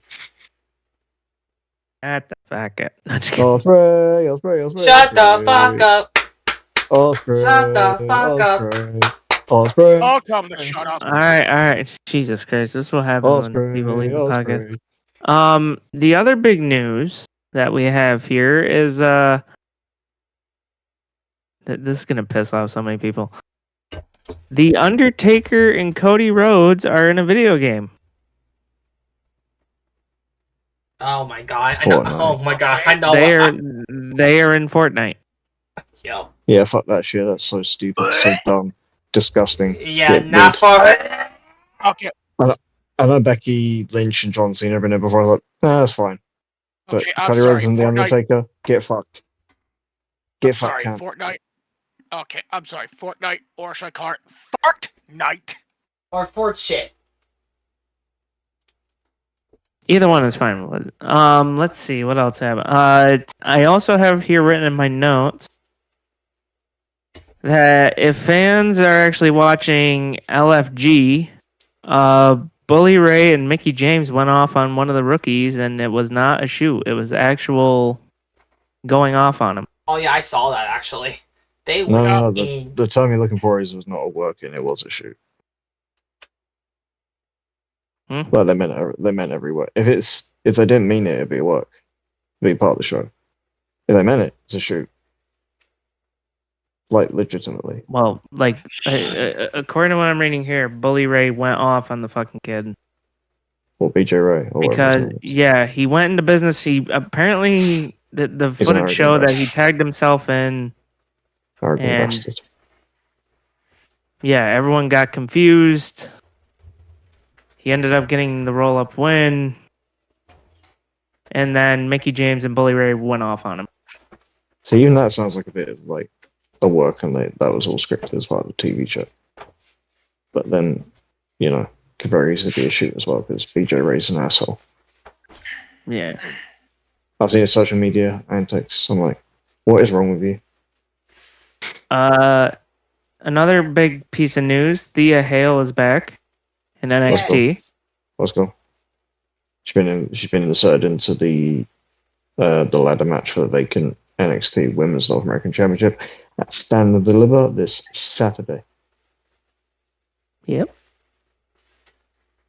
At the fuck up. No, just kidding. Ospreay. Shut the fuck up. Ospreay. Shut the fuck up. Ospreay. I'll tell them to shut up. All right. Jesus Christ, this will happen when people leave the podcast. Ospreay. The other big news that we have here is this is gonna piss off so many people. The Undertaker and Cody Rhodes are in a video game. Oh my god. I know. Fortnite. Oh my god. I know. They are in Fortnite. Yo. Yeah, fuck that shit. That's so stupid, so dumb, disgusting. Yeah, Get not rid. far. Okay, I know Becky Lynch and John Cena have been there before. I thought, that's fine. But okay, I'm Cody sorry, Rhodes and The Fortnite. Undertaker, get fucked. I'm Get sorry, fucked, Cam. Fortnite. Okay, I'm sorry, Fortnite, or should I call it Fart Night? Or Fort shit. Either one is fine. Let's see what else I have. I also have here written in my notes that if fans are actually watching LFG, Bully Ray and Mickey James went off on one of the rookies, and it was not a shoot. It was actual going off on him. Oh yeah, I saw that actually. They No, went no, up no. in. The term you're looking for was not a working. It was a shoot. Well, they meant every word. If they didn't mean it, it'd be a work. It'd be part of the show. If they meant it, it's a shoot. Like, legitimately. Well, like, according to what I'm reading here, Bully Ray went off on the fucking kid. Or BJ Ray. Or Because, whatever his name is. yeah, he went into business. He apparently, the He's an footage arrogant showed that bastard. he tagged himself in. Arrogant and- bastard. Yeah, everyone got confused. He ended up getting the roll-up win. And then Mickey James and Bully Ray went off on him. So even that sounds like a bit of like a work, and that was all scripted as part of the TV show. But then, could very easily be a shoot as well because BJ Ray's an asshole. Yeah. I've seen his social media antics. I'm like, what is wrong with you? Another big piece of news: Thea Hale is back in NXT. Yes. Let's go. She's been inserted into the ladder match for the vacant NXT Women's North American Championship at Stand and Deliver this Saturday. Yep.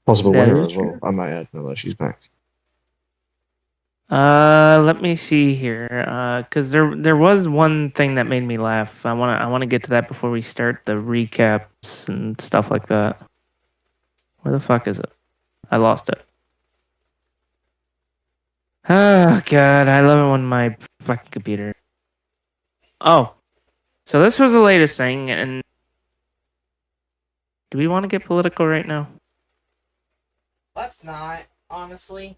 Possible That winner is as well. true. I might add now that she's back. Let me see here. Because there was one thing that made me laugh. I wanna get to that before we start the recaps and stuff like that. Where the fuck is it? I lost it. Oh god, I love it when my fucking computer. Oh, so this was the latest thing, and do we want to get political right now? Let's not, honestly.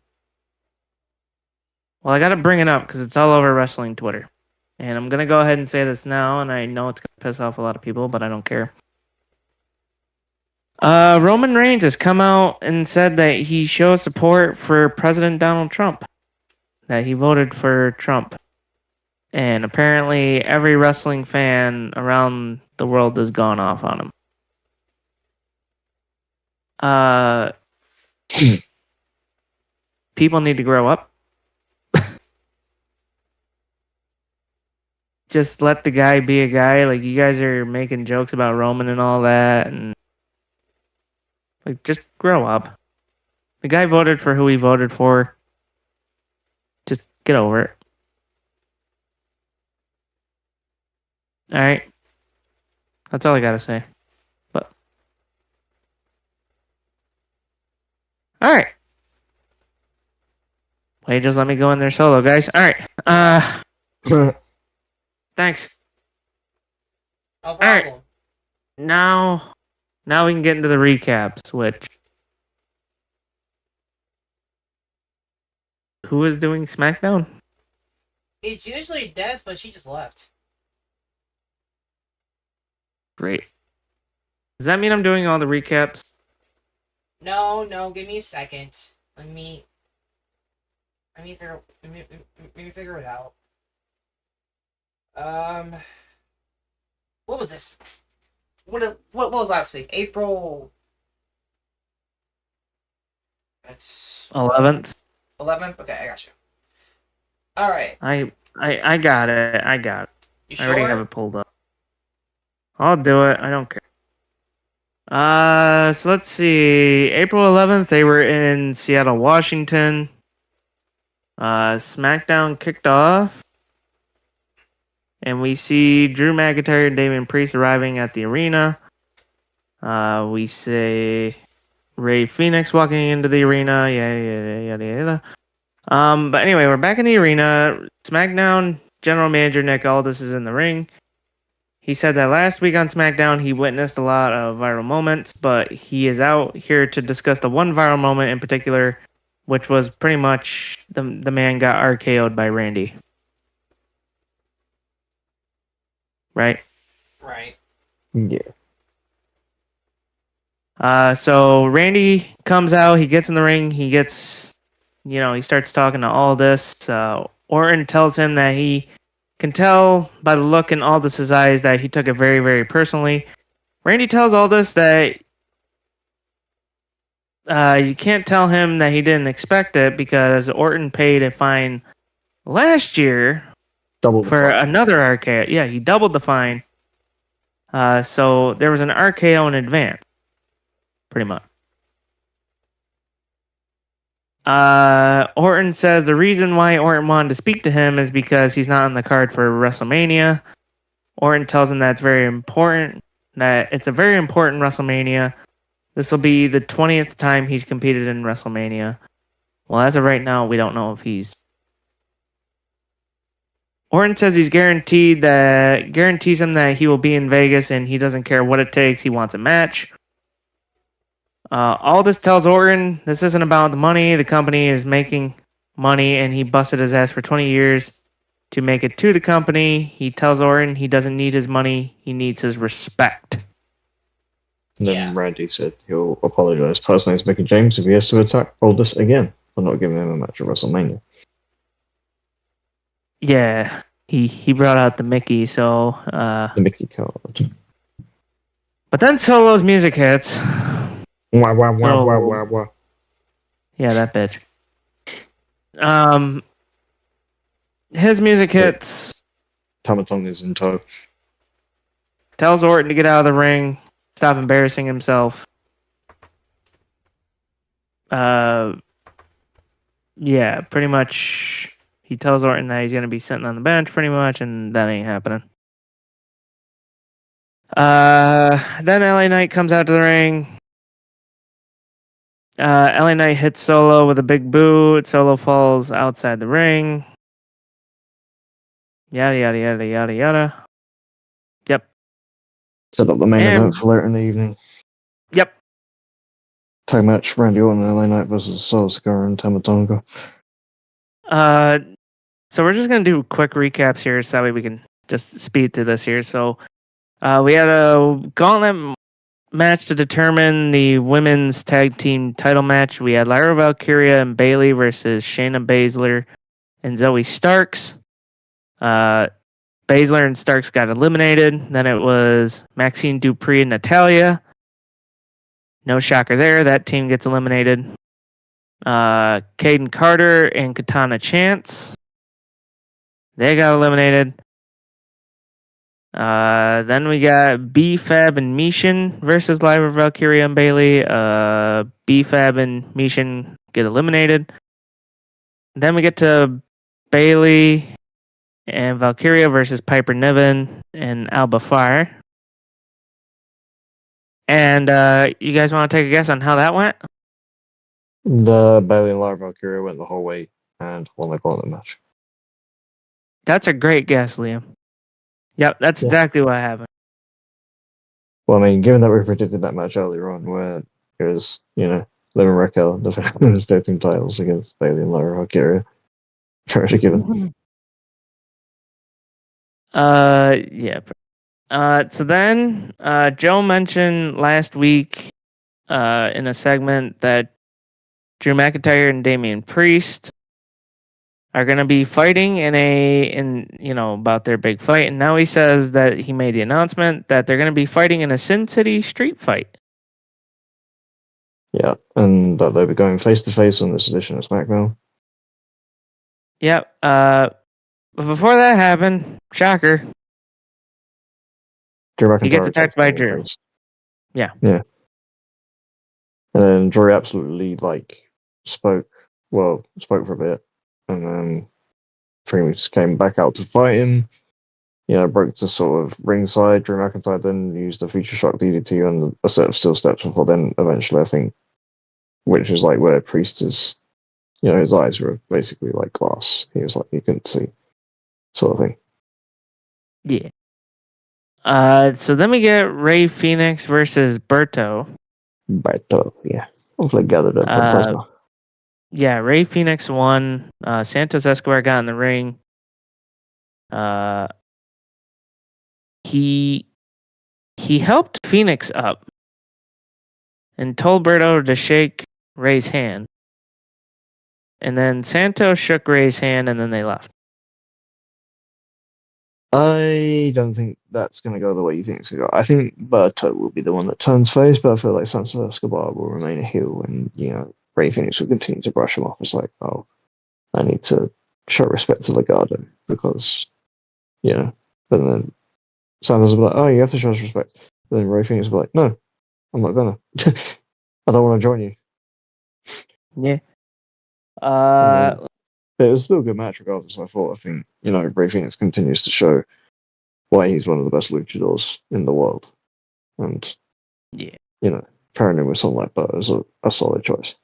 Well, I gotta bring it up because it's all over wrestling Twitter. And I'm gonna go ahead and say this now, and I know it's gonna piss off a lot of people, but I don't care. Roman Reigns has come out and said that he shows support for President Donald Trump. That he voted for Trump. And apparently every wrestling fan around the world has gone off on him. People need to grow up. Just let the guy be a guy. Like, you guys are making jokes about Roman and all that, and like, just grow up. The guy voted for who he voted for. Just get over it. Alright. That's all I gotta say. But alright. Wait, just let me go in there solo, guys. Alright. Thanks. No All right. problem. Now we can get into the recaps, which... Who is doing SmackDown? It's usually Des, but she just left. Great. Does that mean I'm doing all the recaps? No, give me a second. Let me figure it out. What was this? What was last week? April. It's 11th. 11th. Okay, I got you. All right. I got it. You I already sure? have it pulled up. I'll do it. I don't care. So let's see. April 11th, they were in Seattle, Washington. SmackDown kicked off. And we see Drew McIntyre and Damian Priest arriving at the arena. We see Ray Phoenix walking into the arena. Yada. But anyway, we're back in the arena. SmackDown general manager Nick Aldis is in the ring. He said that last week on SmackDown, he witnessed a lot of viral moments, but he is out here to discuss the one viral moment in particular, which was pretty much the man got RKO'd by Randy. Right? Right. Yeah. So Randy comes out, he gets in the ring, he starts talking to Aldis. Orton tells him that he can tell by the look in Aldis' eyes that he took it very, very personally. Randy tells Aldis that you can't tell him that he didn't expect it because Orton paid a fine last year for another RKO. Yeah, he doubled the fine. So there was an RKO in advance, pretty much. Orton says the reason why Orton wanted to speak to him is because he's not on the card for WrestleMania. Orton tells him that's very important, that it's a very important WrestleMania. This will be the 20th time he's competed in WrestleMania. Well, as of right now, we don't know if he's... Orton says he's guarantees him that he will be in Vegas and he doesn't care what it takes. He wants a match. All this tells Orton this isn't about the money. The company is making money, and he busted his ass for 20 years to make it to the company. He tells Orton he doesn't need his money. He needs his respect. And then Yeah. Randy said he'll apologize personally to Mickey James if he has to attack Aldous again for not giving him a match at WrestleMania. Yeah, he brought out the Mickey, so... The Mickey card. But then Solo's music hits. Wah, wah, wah, wah, wah, wah. Yeah, that bitch. His music hits, Tamatong is in tow. tells Orton to get out of the ring, stop embarrassing himself. Yeah, pretty much. He tells Orton that he's going to be sitting on the bench, pretty much, and that ain't happening. Then LA Knight comes out to the ring. LA Knight hits Solo with a big boot. Solo falls outside the ring. Yada, yada, yada, yada, yada. Yep. Set up the main And- event for later in the evening. Yep. Tag match, Randy Orton and LA Knight versus Solo Sikoa and Tamatonga. So we're just going to do quick recaps here so that way we can just speed through this here. So we had a gauntlet match to determine the women's tag team title match. We had Lyra Valkyria and Bayley versus Shayna Baszler and Zoe Starks. Baszler and Starks got eliminated. Then it was Maxine Dupree and Natalia. No shocker there. That team gets eliminated. Caden Carter and Katana Chance. They got eliminated. Then we got B-Fab and Mishin versus Lyra Valkyria and Bayley. B-Fab and Mishin get eliminated. Then we get to Bayley and Valkyria versus Piper Niven and Alba Fire. And you guys want to take a guess on how that went? The Bayley and Lyra Valkyria went the whole way and won the gauntlet match. That's a great guess, Liam. Yep, that's Yeah. exactly what happened. Well, I mean, given that we predicted that match earlier on where it was, Liv and Raquel defending the tag team titles against Bayley and Lyra Valkyria. Very given. Yeah. So then, Joe mentioned last week in a segment that Drew McIntyre and Damian Priest are going to be fighting about their big fight. And now he says that he made the announcement that they're going to be fighting in a Sin City street fight. Yeah, and that they'll be going face to face on this edition of SmackDown. Yep. But before that happened, shocker, Drew McIntyre he gets attacked by Drew. Priest. Yeah. Yeah. And then Drew absolutely spoke for a bit, and then pretty much came back out to fight him. Broke to sort of ringside. Drew McIntyre then used a Future Shock DDT and a set of steel steps before then eventually, I think, which is where Priest is, his eyes were basically like glass. He was he couldn't see, sort of thing. Yeah. So then we get Rey Fenix versus Berto. But yeah, hopefully gathered up for plasma. Yeah, Rey Fenix won. Santos Escobar got in the ring. He helped Phoenix up and told Berto to shake Rey's hand. And then Santos shook Rey's hand and then they left. I don't think that's going to go the way you think it's going to go. I think Berto will be the one that turns face, but I feel like Santos Escobar will remain a heel, and Rey Fenix will continue to brush him off. It's I need to show respect to Legado because, but then Santos will be like, oh, you have to show us respect. But then Rey Fenix will be like, no, I'm not gonna. I don't want to join you. Yeah. It was still a good match regardless. I think, Rey Fenix continues to show why he's one of the best luchadors in the world. And, pairing him with someone like that is a solid choice.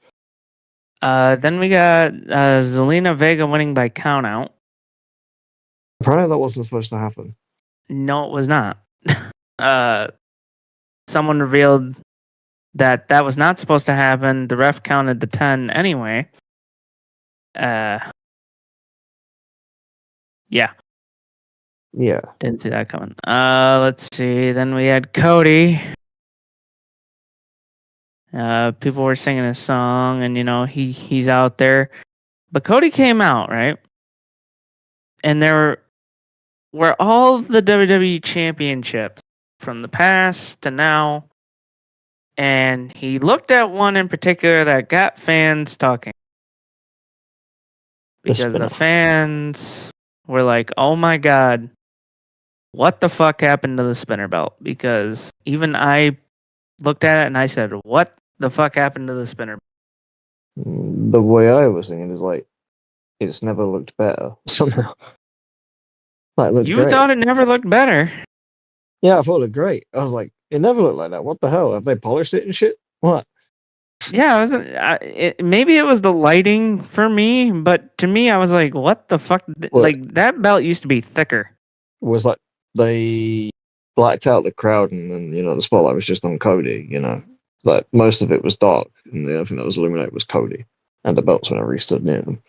Then we got Zelina Vega winning by countout. Apparently that wasn't supposed to happen. No, it was not. Someone revealed that was not supposed to happen. The ref counted the 10 anyway. Yeah. Yeah. Didn't see that coming. Let's see. Then we had Cody. People were singing his song, and he's out there. But Cody came out, right? And there were all the WWE championships from the past to now. And he looked at one in particular that got fans talking. Because the spin-off. fans were like, oh my God, what the fuck happened to the spinner belt? Because even I looked at it and I said, what the fuck happened to the spinner belt? The way I was thinking is like, it's never looked better somehow. Like, it looked You great. thought it never looked better. Yeah, I thought it looked great. I was like, it never looked like that. What the hell? Have they polished it and shit? What? Yeah, maybe it was the lighting for me, but to me, I was like, what the fuck? What? Like, that belt used to be thicker. It was like they blacked out the crowd and then, the spotlight was just on Cody, Like, most of it was dark and the only thing that was illuminated was Cody and the belts whenever he stood near them.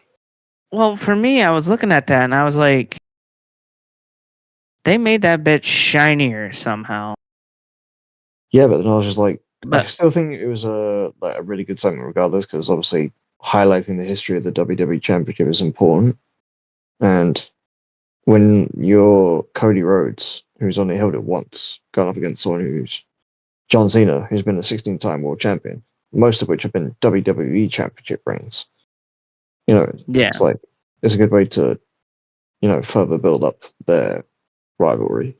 Well, for me, I was looking at that and I was like, they made that bit shinier somehow. Yeah, but then I was just like, I But still think it was a really good segment regardless, because obviously highlighting the history of the WWE Championship is important. And when you're Cody Rhodes, who's only held it once, going up against someone who's John Cena, who's been a 16-time world champion, most of which have been WWE Championship reigns. yeah, It's like, it's a good way to, further build up their rivalry,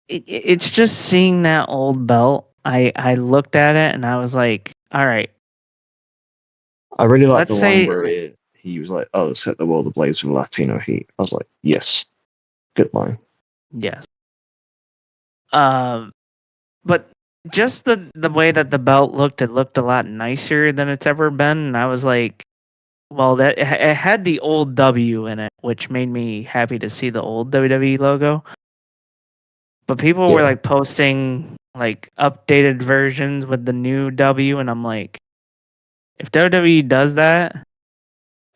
it's just seeing that old belt. I looked at it and I was like, all right, I really like Let's the line say- where he was like, "Oh, set the world ablaze with Latino heat." I was like, "Yes, good line." yes. But just the way that the belt looked, it looked a lot nicer than it's ever been. And I was like, well, that it had the old W in it, which made me happy to see the old WWE logo. But people were Yeah. like posting like updated versions with the new W, and I'm like, if WWE does that,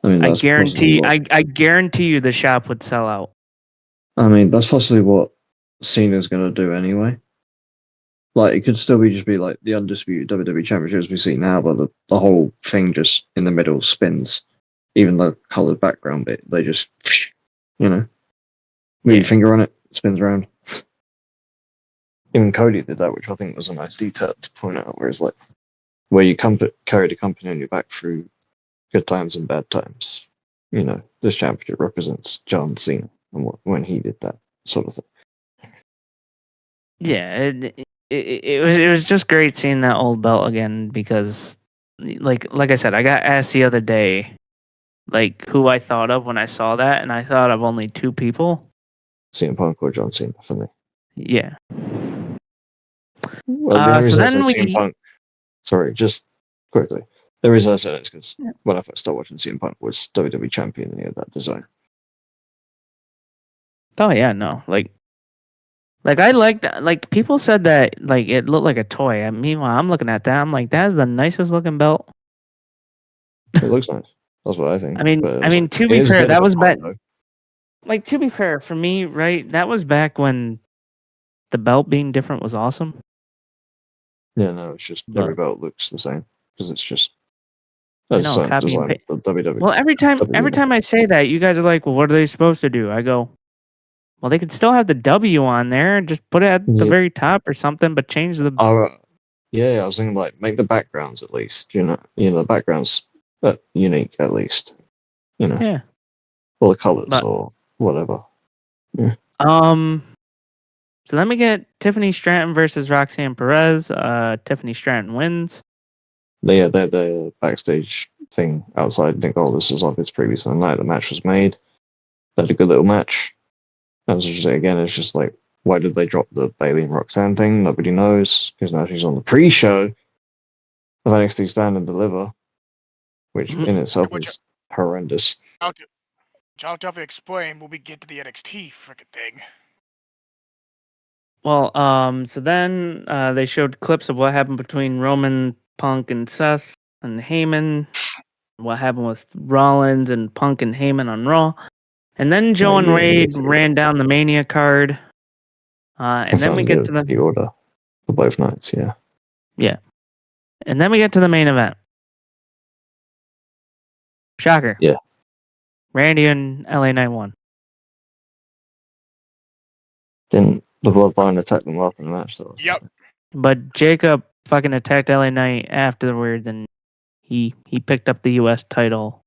I mean, I that's guarantee, possibly what- I guarantee you, the shop would sell out. I mean, that's possibly what Cena's gonna do anyway. Like, it could still just be like the undisputed WWE Championship as we see now, but the whole thing just in the middle spins. Even the colored background bit, they just, move your finger on it, spins around. Even Cody did that, which I think was a nice detail to point out, where it's like, where you carry the company on your back through good times and bad times. This championship represents John Cena and when he did that sort of thing. Yeah, it was just great seeing that old belt again because, like I said, I got asked the other day, like who I thought of when I saw that, and I thought of only two people. CM Punk or John Cena for me. Yeah. Well, the only So reason I then said CM Punk, sorry, just quickly. The reason I said it is because when I first started watching CM Punk was WWE Champion and he had that design. Oh yeah, no, like I liked, like people said that like it looked like a toy. And meanwhile, I'm looking at that, I'm like, that's the nicest looking belt. It looks nice. That's what I think. I mean, but to it be is a fair, bit that of a was toy, back. though. Like to be fair, for me, right? That was back when the belt being different was awesome. Yeah, no, it's just But- every belt looks the same because it's just I a know, design copy and of the WWE. Well, every time I say that, you guys are like, "Well, what are they supposed to do?" I go, "Well, they could still have the W on there. Just put it at the Yeah. very top or something, but change the." Yeah, I was thinking like make the backgrounds at least. The backgrounds unique at least. Yeah. Or the colors But- or whatever. So let me get Tiffany Stratton versus Roxanne Perez. Tiffany Stratton wins. The backstage thing outside Nick Aldis is obvious previous in the night. The match was made. They had a good little match. As you say again, it's just like, why did they drop the Bailey and Roxanne thing? Nobody knows, because now she's on the pre-show of NXT Stand and Deliver, which Mhm. in itself Which- is horrendous. I'll definitely explain when we get to the NXT freaking thing. So then they showed clips of what happened between Roman, Punk, and Seth and Heyman. What happened with Rollins and Punk and Heyman on Raw. And then Joe and Wade ran down the Mania card. And then we get to the order for both nights, yeah. Yeah. And then we get to the main event. Shocker. Yeah. Randy and LA Knight won. Then the Bloodline attacked them after the match, though. Yep. But Jacob fucking attacked LA Knight afterwards, and he picked up the US title,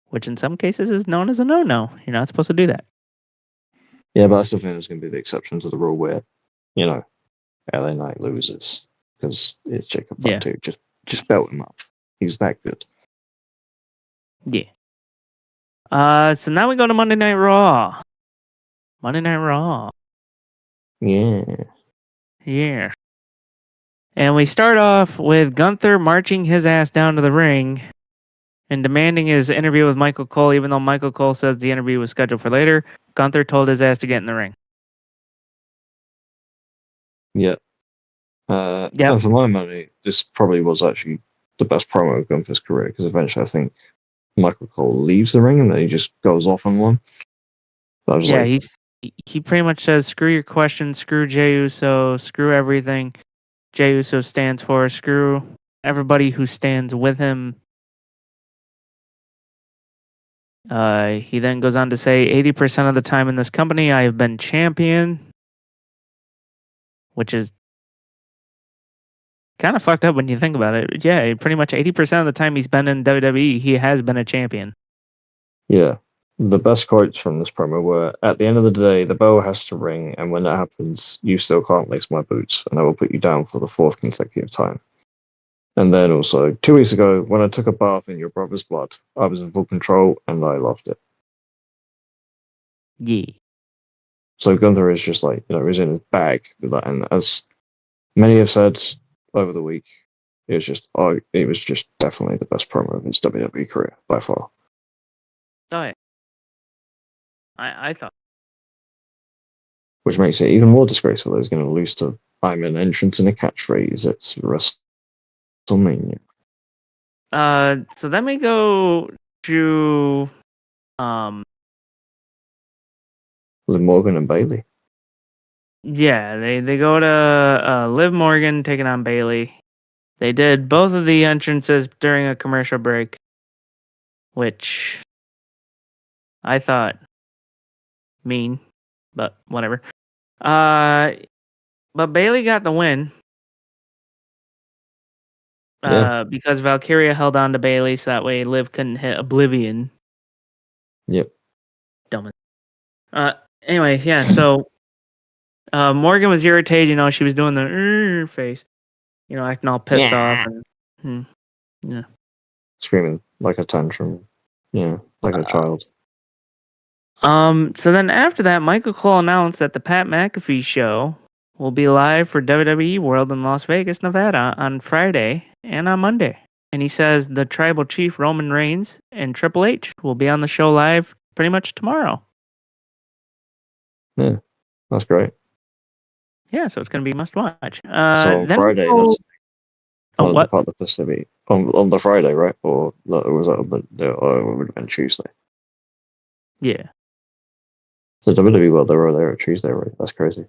which in some cases is known as a no-no. You're not supposed to do that. Yeah, but I still think there's going to be the exception to the rule where, LA Knight loses because it's Jacob Fatu. Just belt him up. He's that good. Yeah. So now we go to Monday Night Raw. Monday Night Raw. Yeah. Yeah. And we start off with Gunther marching his ass down to the ring and demanding his interview with Michael Cole, even though Michael Cole says the interview was scheduled for later. Gunther told his ass to get in the ring. Yeah. And for my money, this probably was actually the best promo of Gunther's career, because eventually I think Michael Cole leaves the ring and then he just goes off on one. He pretty much says, screw your questions, screw Jey Uso, screw everything Jey Uso stands for, screw everybody who stands with him. He then goes on to say, 80% of the time in this company, I have been champion, which is kind of fucked up when you think about it. Yeah, pretty much 80% of the time he's been in WWE, he has been a champion. Yeah. The best quotes from this promo were, at the end of the day, the bell has to ring, and when that happens, you still can't lace my boots, and I will put you down for the 4th consecutive time. And then also, 2 weeks ago, when I took a bath in your brother's blood, I was in full control, and I loved it. Yeah. So Gunther is just like, he's in his bag with that, and as many have said over the week, it was just definitely the best promo of his WWE career, by far. Oh, yeah. I thought. Which makes it even more disgraceful that he's going to lose to I'm an entrance and a catchphrase at WrestleMania. So then we go to Liv Morgan and Bayley. Yeah, they go to Liv Morgan taking on Bayley. They did both of the entrances during a commercial break, which I thought mean, but whatever. But Bayley got the win. Because Valkyria held on to Bayley, so that way Liv couldn't hit Oblivion. Yep. Dumb. Anyway, yeah. So Morgan was irritated. She was doing the face. Acting all pissed off. And, yeah. Screaming like a tantrum. Yeah, like a child. So then after that, Michael Cole announced that the Pat McAfee show will be live for WWE World in Las Vegas, Nevada on Friday and on Monday. And he says the tribal chief Roman Reigns and Triple H will be on the show live pretty much tomorrow. Yeah, that's great. Yeah, so it's going to be must watch. So on Friday, part of the festivity. On the Friday, right? Or was that it would have been Tuesday? Yeah. So WWE World, they were there Tuesday, right? That's crazy.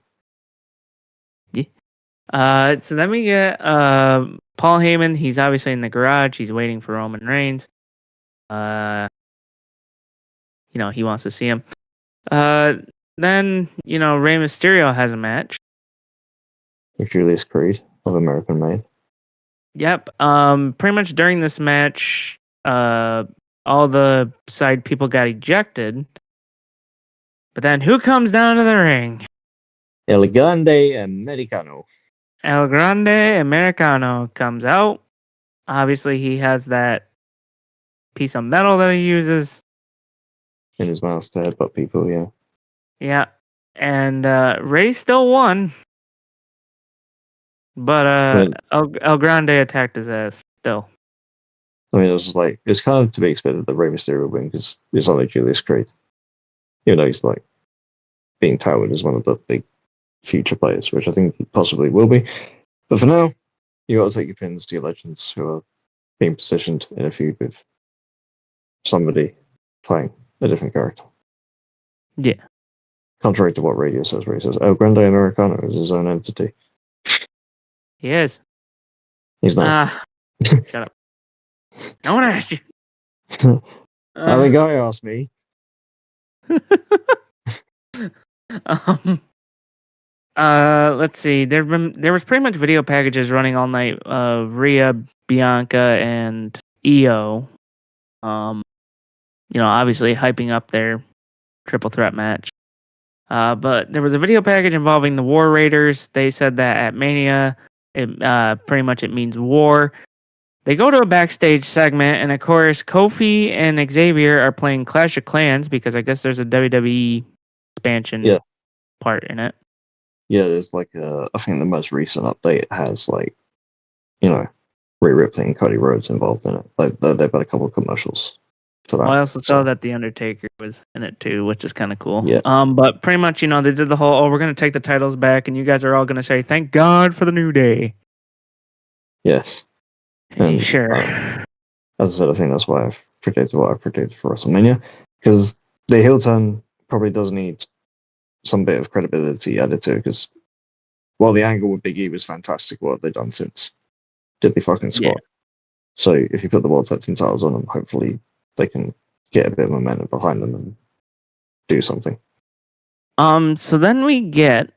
Yeah. So then we get Paul Heyman. He's obviously in the garage. He's waiting for Roman Reigns. He wants to see him. Then, Rey Mysterio has a match. With Julius Creed of American Made. Yep. Pretty much during this match, all the side people got ejected. But then who comes down to the ring? El Grande Americano. El Grande Americano comes out. Obviously, he has that piece of metal that he uses In his mouth to headbutt people, yeah. Yeah. And Ray still won. But El Grande attacked his ass still. I mean, it's kind of to be expected that Rey Mysterio would win because it's only Julius Creed. He's like being touted as one of the big future players, which I think he possibly will be. But for now, you got to take your pins to your legends who are being positioned in a feud with somebody playing a different character. Yeah. Contrary to what radio says, where he says, "El Grande Americano is his own entity." He is. He's not. Ah, shut up. No one asked you. The guy asked me. Um, let's see. There was pretty much video packages running all night of Rhea, Bianca, and Io. Obviously hyping up their triple threat match. But there was a video package involving the War Raiders. They said that at Mania, pretty much it means war. They go to a backstage segment, and of course, Kofi and Xavier are playing Clash of Clans because I guess there's a WWE expansion part in it. Yeah, there's like I think the most recent update has like, Rhea Ripley and Cody Rhodes involved in it. Like they've got a couple of commercials for that. I also saw that The Undertaker was in it too, which is kind of cool. Yeah. But pretty much, they did the whole, we're going to take the titles back, and you guys are all going to say, thank God for the New Day. Yes. And sure. As I said, I think that's why I've predicted what I've predicted for WrestleMania, because the heel turn probably does need some bit of credibility added to it, because while the angle with Big E was fantastic, what have they done since? Did they fucking squat? Yeah. So if you put the World Tag Team titles on them, hopefully they can get a bit of momentum behind them and do something. So then we get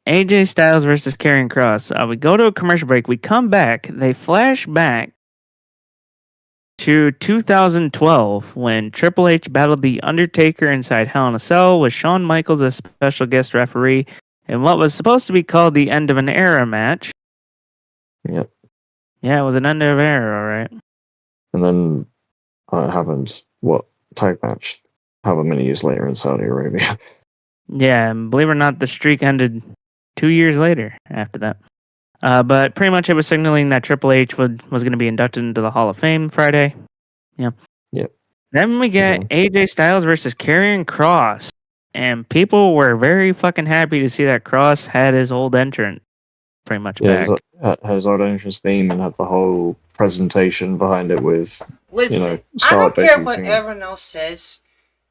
AJ Styles versus Karrion Kross. We go to a commercial break. We come back. They flash back to 2012 when Triple H battled The Undertaker inside Hell in a Cell with Shawn Michaels as special guest referee in what was supposed to be called the end of an era match. Yep. Yeah, it was an end of an era, all right. And then it happened, tag match, however many years later in Saudi Arabia. Yeah, and believe it or not, the streak ended 2 years later after that. But pretty much it was signaling that Triple H was going to be inducted into the Hall of Fame Friday. Yeah. Yep. Then we get AJ Styles versus Karrion Kross. And people were very fucking happy to see that Kross had his old entrant pretty much back. Had his old entrance theme and had the whole presentation behind it with, Listen, I don't care what everyone else says.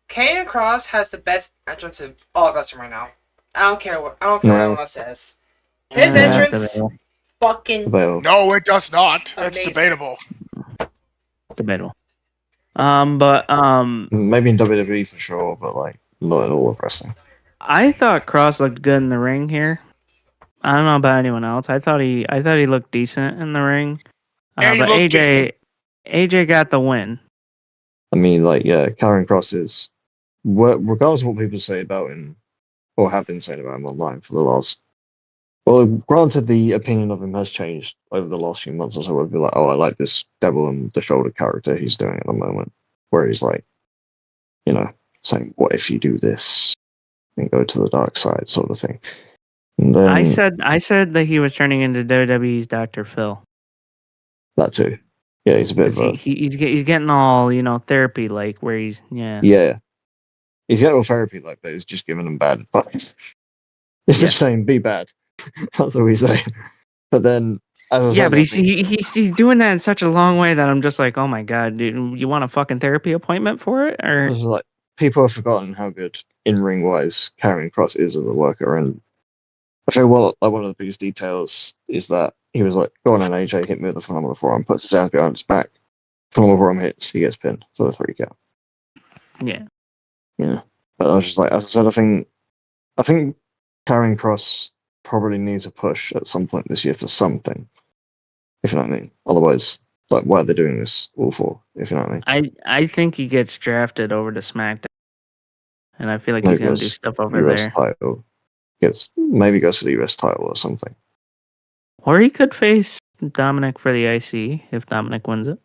Karrion Kross has the best entrance of all of wrestling right now. I don't care what anyone else says. His entrance, fucking debatable. No, it does not. It's Amazing. debatable. Debatable. Maybe in WWE for sure, but like not in all of wrestling. I thought Kross looked good in the ring here. I don't know about anyone else. I thought he looked decent in the ring. And but AJ got the win. I mean, Karrion Kross is, regardless of what people say about him, or have been saying about him online for the last, well, granted the opinion of him has changed over the last few months or so, would be like, oh, I like this devil in the shoulder character he's doing at the moment, where he's like, saying, what if you do this and go to the dark side sort of thing. And then, I said that he was turning into WWE's Dr. Phil. that too. Yeah, he's a bit of a... He's getting all, therapy like, where he's, Yeah. He's getting all therapy like, but he's just giving them bad advice. It's just saying, be bad. That's what we say. But then, as I said, but he's doing that in such a long way that I'm just like, oh my god, dude, you want a fucking therapy appointment for it? Or it's like, people have forgotten how good in-ring wise Karrion Kross is as a worker, and I feel one of the biggest details is that he was like, go on an AJ, hit me with a phenomenal forearm, puts his hands behind his back, phenomenal forearm hits, he gets pinned for the 3 count. Yeah. Yeah. But I was just like, as I said, I think Karrion Kross probably needs a push at some point this year for something, if you know what I mean. Otherwise, like, why are they doing this all for, if you know what I mean? I think he gets drafted over to SmackDown. And I feel like he's going to do stuff over US there. title. Maybe goes for the US title or something. Or he could face Dominic for the IC if Dominic wins it.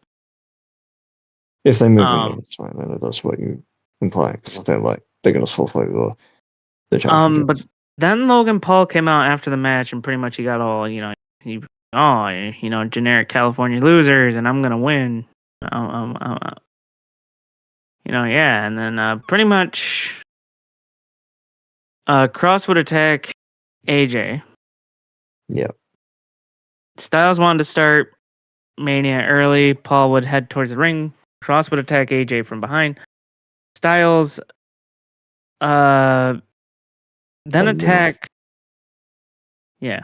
If they move him over to SmackDown, then that's what you imply. Because I think they're going to forfeit the championship. But then Logan Paul came out after the match and pretty much he got all, generic California losers and I'm going to win. And then pretty much Cross would attack AJ. Yeah. Styles wanted to start Mania early. Paul would head towards the ring. Cross would attack AJ from behind. Styles then attack. Yeah.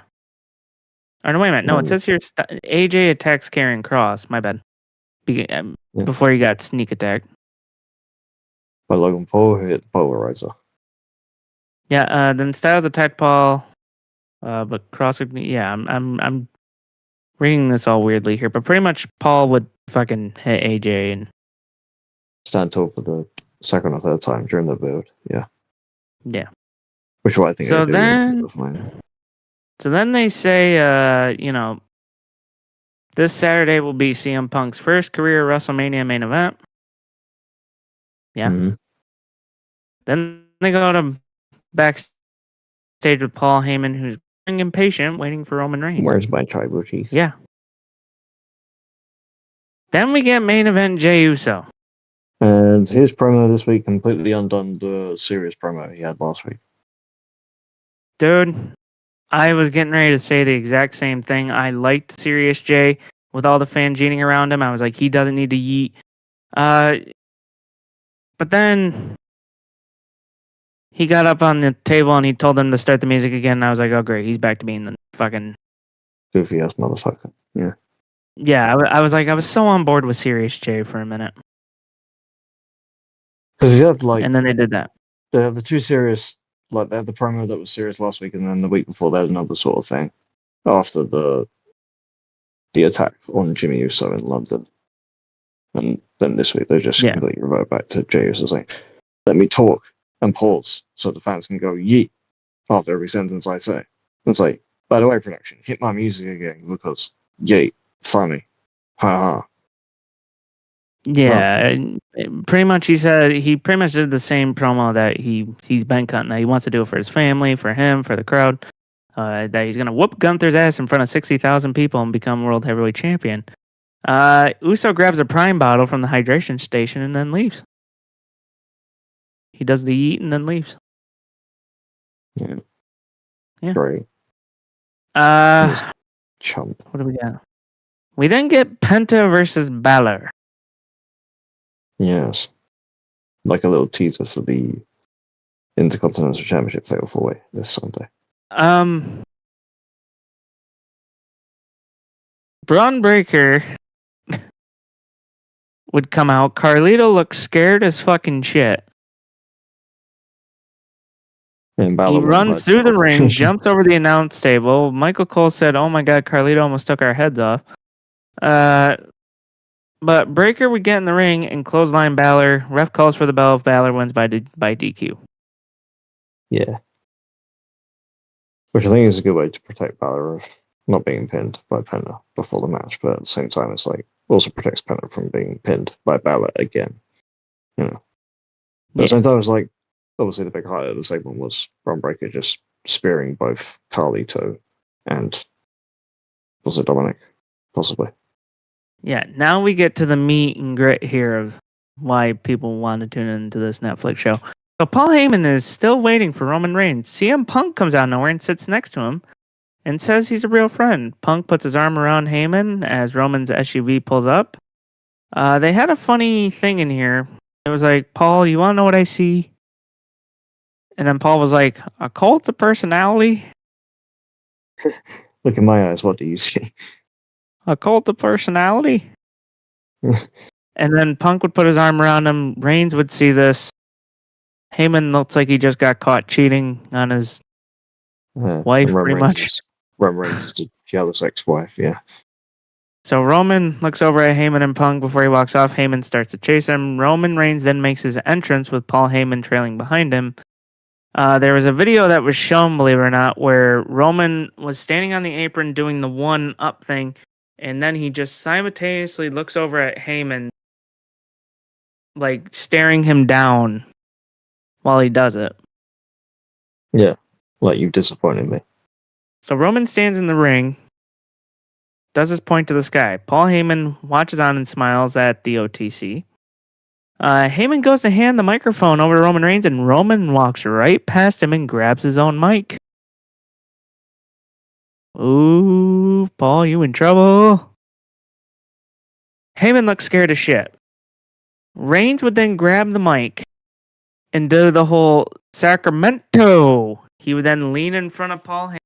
Or no, wait a minute. No, it says here AJ attacks Karrion Cross. My bad. Before he got sneak attacked. But Logan Paul hit the polarizer. Yeah. Then Styles attacked Paul. But Cross would. Yeah. I'm reading this all weirdly here, but pretty much Paul would fucking hit AJ and stand tall for the second or third time during the build. Yeah. Yeah. Which is what I think. So they do then. So then they say, this Saturday will be CM Punk's first career WrestleMania main event. Yeah. Mm-hmm. Then they go to backstage with Paul Heyman, who's impatient, waiting for Roman Reigns. Where's my tribal chief? Yeah. Then we get main event Jey Uso. And his promo this week completely undone the serious promo he had last week. Dude, I was getting ready to say the exact same thing. I liked Serious Jay with all the fans jeaning around him. I was like, he doesn't need to yeet. But then he got up on the table and he told them to start the music again. And I was like, oh, great. He's back to being the fucking goofy ass motherfucker. Yeah. Yeah, I was so on board with Serious Jay for a minute. Because you have and then they did that. They have the two serious, they had the promo that was serious last week, and then the week before they had another sort of thing after the attack on Jimmy Uso in London. And then this week they just completely revert back to Jey Uso saying, let me talk and pause so the fans can go yeet after every sentence I say. It's like, by the way, production, hit my music again because yeet, funny. Ha ha. Yeah, pretty much he said he pretty much did the same promo that he's been cutting. That he wants to do it for his family, for him, for the crowd. That he's going to whoop Gunther's ass in front of 60,000 people and become World Heavyweight Champion. Uso grabs a Prime bottle from the hydration station and then leaves. He does the eat and then leaves. Yeah. Yeah. Great. Chump. What do we got? We then get Penta versus Balor. Yes. Like a little teaser for the Intercontinental Championship Fatal 4-Way this Sunday. Braun Breaker would come out. Carlito looks scared as fucking shit. And he runs through the ring, jumps over the announce table. Michael Cole said, "Oh my god, Carlito almost took our heads off." But Breaker would get in the ring and clothesline Balor. Ref calls for the bell if Balor wins by DQ. Yeah. Which I think is a good way to protect Balor of not being pinned by Penta before the match, but at the same time it's like also protects Penta from being pinned by Balor again. You know. But at the same time it's like obviously the big highlight of the segment was Braun Breaker just spearing both Carlito and was it Dominic? Possibly. Yeah, now we get to the meat and grit here of why people want to tune into this Netflix show. So Paul Heyman is still waiting for Roman Reigns. CM Punk comes out of nowhere and sits next to him and says he's a real friend. Punk puts his arm around Heyman as Roman's SUV pulls up. They had a funny thing in here. It was like, Paul, you want to know what I see? And then Paul was like, a cult of personality? Look in my eyes, what do you see? A cult of personality? And then Punk would put his arm around him. Reigns would see this. Heyman looks like he just got caught cheating on his wife, pretty much. Roman Reigns is a jealous ex-wife, yeah. So Roman looks over at Heyman and Punk before he walks off. Heyman starts to chase him. Roman Reigns then makes his entrance with Paul Heyman trailing behind him. There was a video that was shown, believe it or not, where Roman was standing on the apron doing the one-up thing, and then he just simultaneously looks over at Heyman, like staring him down while he does it. Yeah, like you've disappointed me. So Roman stands in the ring, does his point to the sky. Paul Heyman watches on and smiles at the OTC. Heyman goes to hand the microphone over to Roman Reigns, and Roman walks right past him and grabs his own mic. Ooh, Paul, you in trouble. Heyman looks scared as shit. Reigns would then grab the mic and do the whole Sacramento. He would then lean in front of Paul Heyman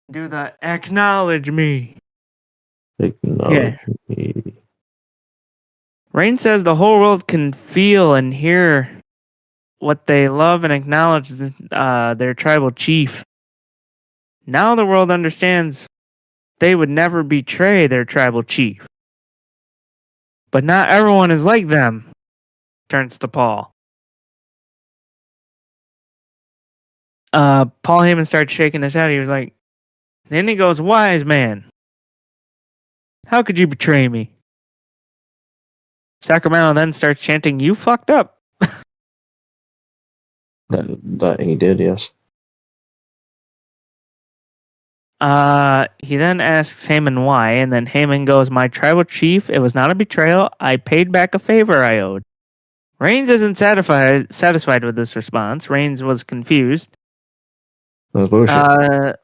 and do the acknowledge me. Acknowledge me. Reigns says the whole world can feel and hear what they love and acknowledge their tribal chief. Now the world understands they would never betray their tribal chief. But not everyone is like them. Turns to Paul. Paul Heyman starts shaking his head. He was like, then he goes, wise man, how could you betray me? Sacramento then starts chanting, you fucked up. That he did, yes. He then asks Heyman why, and then Heyman goes, my tribal chief, it was not a betrayal. I paid back a favor I owed. Reigns isn't satisfied with this response. Reigns was confused. That's bullshit.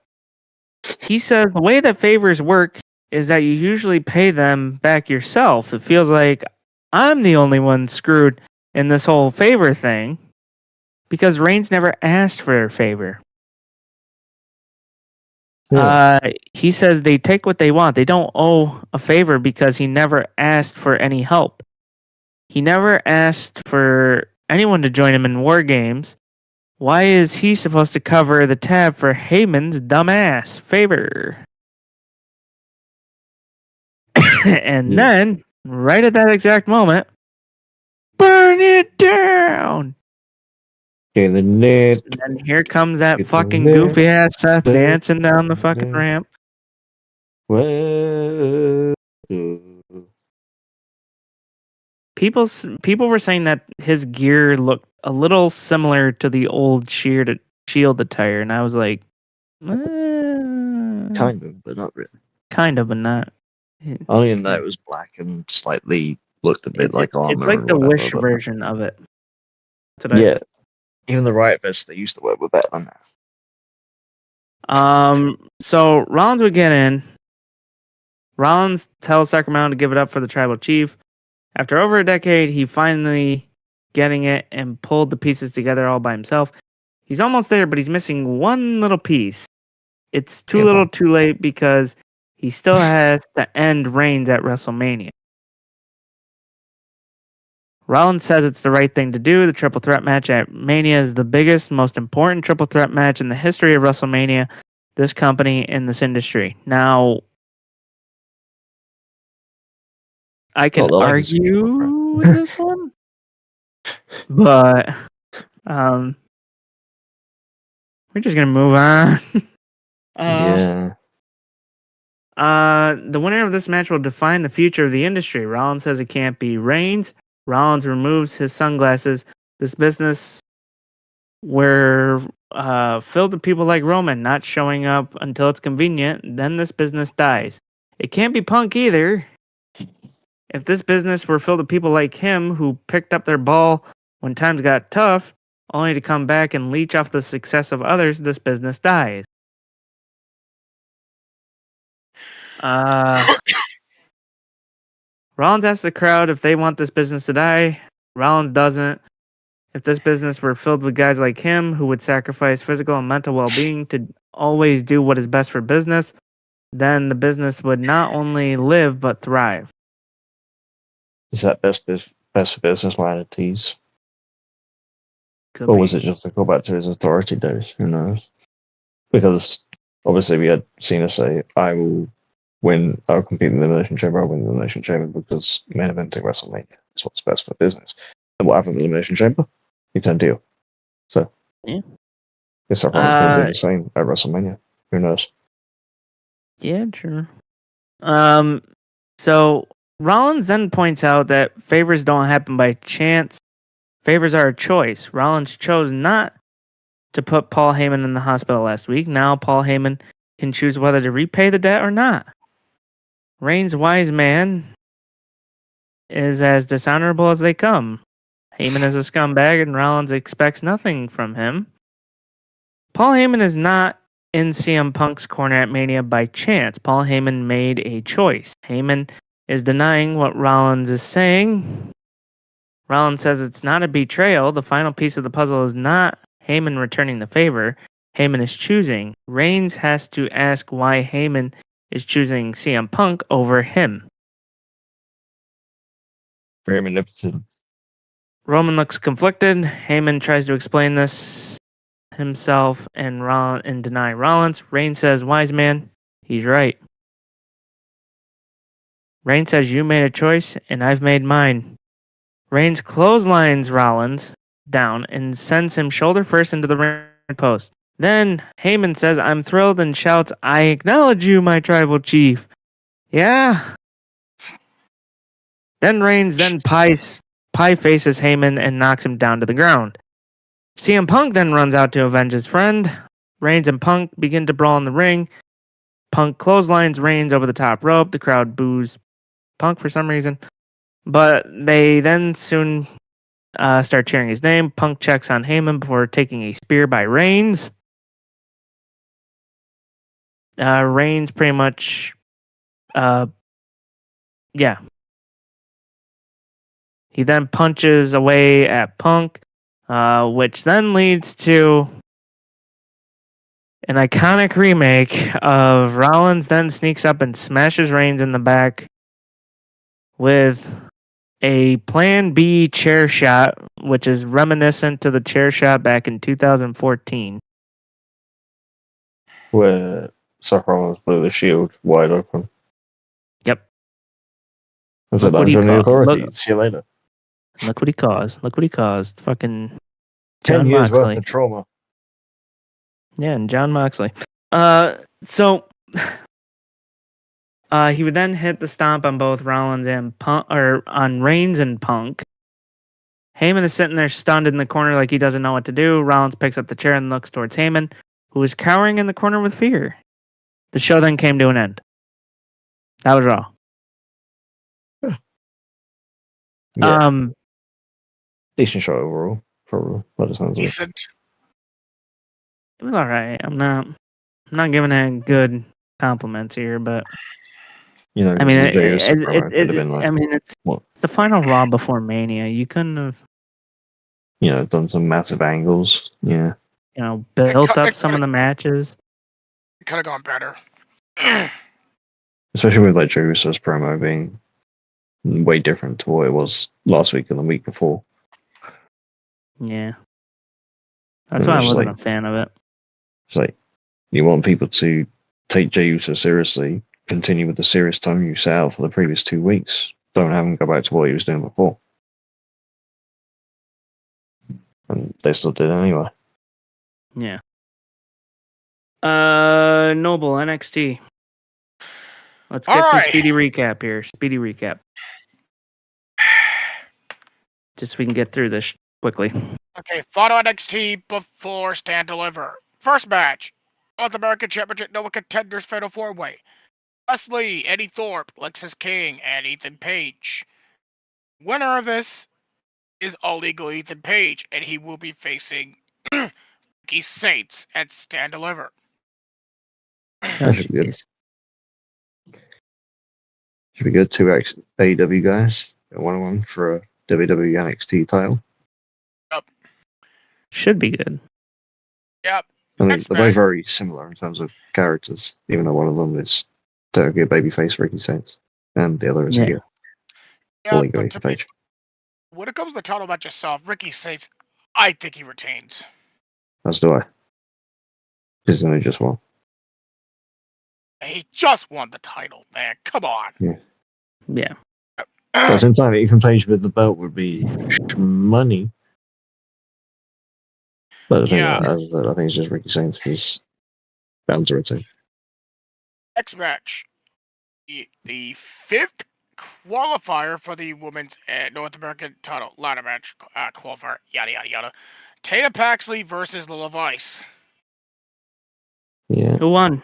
He says the way that favors work is that you usually pay them back yourself. It feels like I'm the only one screwed in this whole favor thing because Reigns never asked for a favor. Yeah. He says they take what they want. They don't owe a favor because he never asked for any help. He never asked for anyone to join him in war games. Why is he supposed to cover the tab for Heyman's dumbass favor? And then, right at that exact moment, burn it down! Okay, the net. And then here comes that Get fucking the net. goofy ass Seth The dancing down the fucking net. ramp. Well, People were saying that his gear looked a little similar to the old Shield attire, and I was like, Kind of, but not really. kind of, but not. Only in that it was black and slightly looked a bit like armor. It's like or the whatever, Wish but- version of it. That's what I Yeah. said. Even the riot vests they used to wear were better than that. So Rollins would get in. Rollins tells Sacramento to give it up for the tribal chief. After over a decade, he finally getting it and pulled the pieces together all by himself. He's almost there, but he's missing one little piece. It's too little too late because he still has to end Reigns at WrestleMania. Rollins says it's the right thing to do. The triple threat match at Mania is the biggest, most important triple threat match in the history of WrestleMania, this company, in this industry. Now, I can Well, the legacy argue triple with this one, but we're just gonna move on. yeah. The winner of this match will define the future of the industry. Rollins says it can't be Reigns. Rollins removes his sunglasses. This business were filled with people like Roman not showing up until it's convenient. Then this business dies. It can't be Punk either. If this business were filled with people like him who picked up their ball when times got tough, only to come back and leech off the success of others, this business dies. Rollins asks the crowd if they want this business to die. Rollins doesn't. If this business were filled with guys like him who would sacrifice physical and mental well-being to always do what is best for business, then the business would not only live but thrive. Is that best for business line of tease? Could Or be. was it just a callback to his authority days? Who knows? Because obviously we had Cena say, I'll compete in the Elimination Chamber, I'll win the Elimination Chamber because main eventing WrestleMania is what's best for business. And what happened in the Elimination Chamber? He turned deal. So, Yeah. guess everyone's going to do the same at WrestleMania. Who knows? Yeah, sure. So Rollins then points out that favors don't happen by chance. Favors are a choice. Rollins chose not to put Paul Heyman in the hospital last week. Now Paul Heyman can choose whether to repay the debt or not. Reigns' wise man is as dishonorable as they come. Heyman is a scumbag, and Rollins expects nothing from him. Paul Heyman is not in CM Punk's corner at Mania by chance. Paul Heyman made a choice. Heyman is denying what Rollins is saying. Rollins says it's not a betrayal. The final piece of the puzzle is not Heyman returning the favor. Heyman is choosing. Reigns has to ask why Heyman is choosing CM Punk over him. Very manipulative. Roman looks conflicted. Heyman tries to explain this himself and deny Rollins. Reigns says, "Wise man, he's right." Reigns says, "You made a choice, and I've made mine." Reigns clotheslines Rollins down and sends him shoulder first into the ring post. Then Heyman says, "I'm thrilled," and shouts, "I acknowledge you, my tribal chief." Yeah. Then Reigns pie faces Heyman and knocks him down to the ground. CM Punk then runs out to avenge his friend. Reigns and Punk begin to brawl in the ring. Punk clotheslines Reigns over the top rope. The crowd boos Punk for some reason. But they then soon start cheering his name. Punk checks on Heyman before taking a spear by Reigns. Reigns pretty much, yeah. He then punches away at Punk, which then leads to an iconic remake of Rollins then sneaks up and smashes Reigns in the back with a Plan B chair shot, which is reminiscent to the chair shot back in 2014. Where Seth Rollins blew the shield wide open. Yep. I said, Look what "I'm he joining the called- authority. look- See you later." Look what he caused. Look what he caused. Fucking 10 John years worth Moxley. of trauma. Yeah, and John Moxley. So he would then hit the stomp on both Rollins and Punk, or on Reigns and Punk. Heyman is sitting there stunned in the corner like he doesn't know what to do. Rollins picks up the chair and looks towards Heyman, who is cowering in the corner with fear. The show then came to an end. That was Raw. Yeah. Decent show overall. For what it sounds like. Decent. It was all right. I'm not giving it good compliments here, but You know, I mean, the Jey Uso promo could have been like, it's what? the final Raw before Mania. You couldn't have, You know, done some massive angles. Yeah. built up some of the matches. It could have gone better. Especially with like Jey Uso's promo being way different to what it was last week and the week before. Yeah, that's It why I was wasn't like- a fan of it. It's like you want people to take Jey Uso seriously, continue with the serious tone you set out for the previous 2 weeks. Don't have him go back to what he was doing before. And they still did anyway. Yeah. Noble NXT. Let's get All some right. speedy recap here. Speedy recap. Just so we can get through this quickly. Okay, Photo NXT before Stand Deliver. First match, North American Championship No Contenders Fatal 4-Way. Wesley, Eddie Thorpe, Lexus King, and Ethan Page. Winner of this is All Legal Ethan Page, and he will be facing Ricky Saints at Stand Deliver. That should be good. Should be good. 2 AEW guys. 1-on-1 for a WWE NXT title. Should be good. Yep. I mean, Next they're both match. very similar in terms of characters, even though one of them is technically a babyface, Ricky Saints, and the other is a Yeah. heel. Yeah, Fully but going to to me, Page. when it comes to the title match itself, Ricky Saints, I think he retains. As do I. He's only just won. He just won the title, man. Come on. Yeah. But at the same time, Ethan Page with the belt would be money. But the thing, Yeah. as I said, I think it's just Ricky Saints. He's bound to retain. Next match, the fifth qualifier for the women's North American title ladder match qualifier, yada yada yada. Tatum Paxley versus Lil Vice. Yeah. Who won?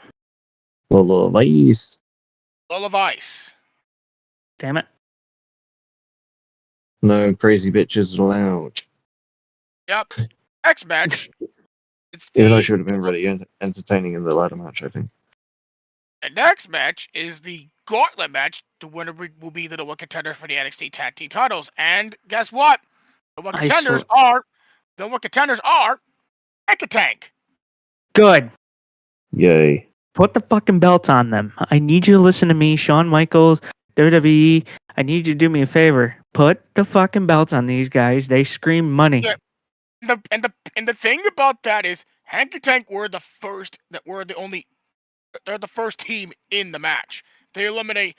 Well, ladies. Lil Vice. Damn it. No crazy bitches allowed. Yep. Next match. It's Even though the she would have been really entertaining in the ladder match, I think. The next match is the gauntlet match. The winner will be the number one contender for the NXT Tag Team titles. And guess what? The one contenders are Tank Tank. Good. Yay. Put the fucking belts on them. I need you to listen to me, Shawn Michaels, WWE. I need you to do me a favor. Put the fucking belts on these guys. They scream money. Yeah. And the thing about that is Hanky Tank were the first they're the first team in the match. They eliminate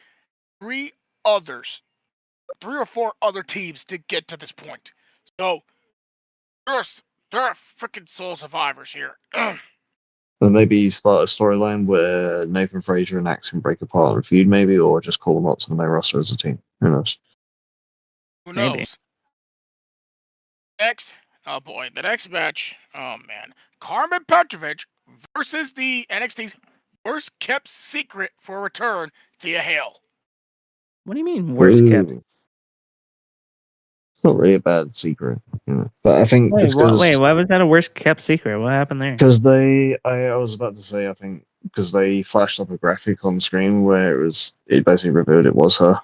three or four other teams to get to this point. So they're freaking soul survivors here. And maybe start a storyline where Nathan Frazier and Axe can break apart and feud, maybe, or just call them up to the main roster as a team. Who knows? Who Maybe. knows? The next match. Oh man, Carmen Petrovic versus the NXT's worst kept secret for a return, Thea Hale. What do you mean worst kept? Ooh. It's not really a bad secret, but I think Wait, it's because why was that a worst kept secret? What happened there? I was about to say, I think because they flashed up a graphic on screen where it basically revealed it was her.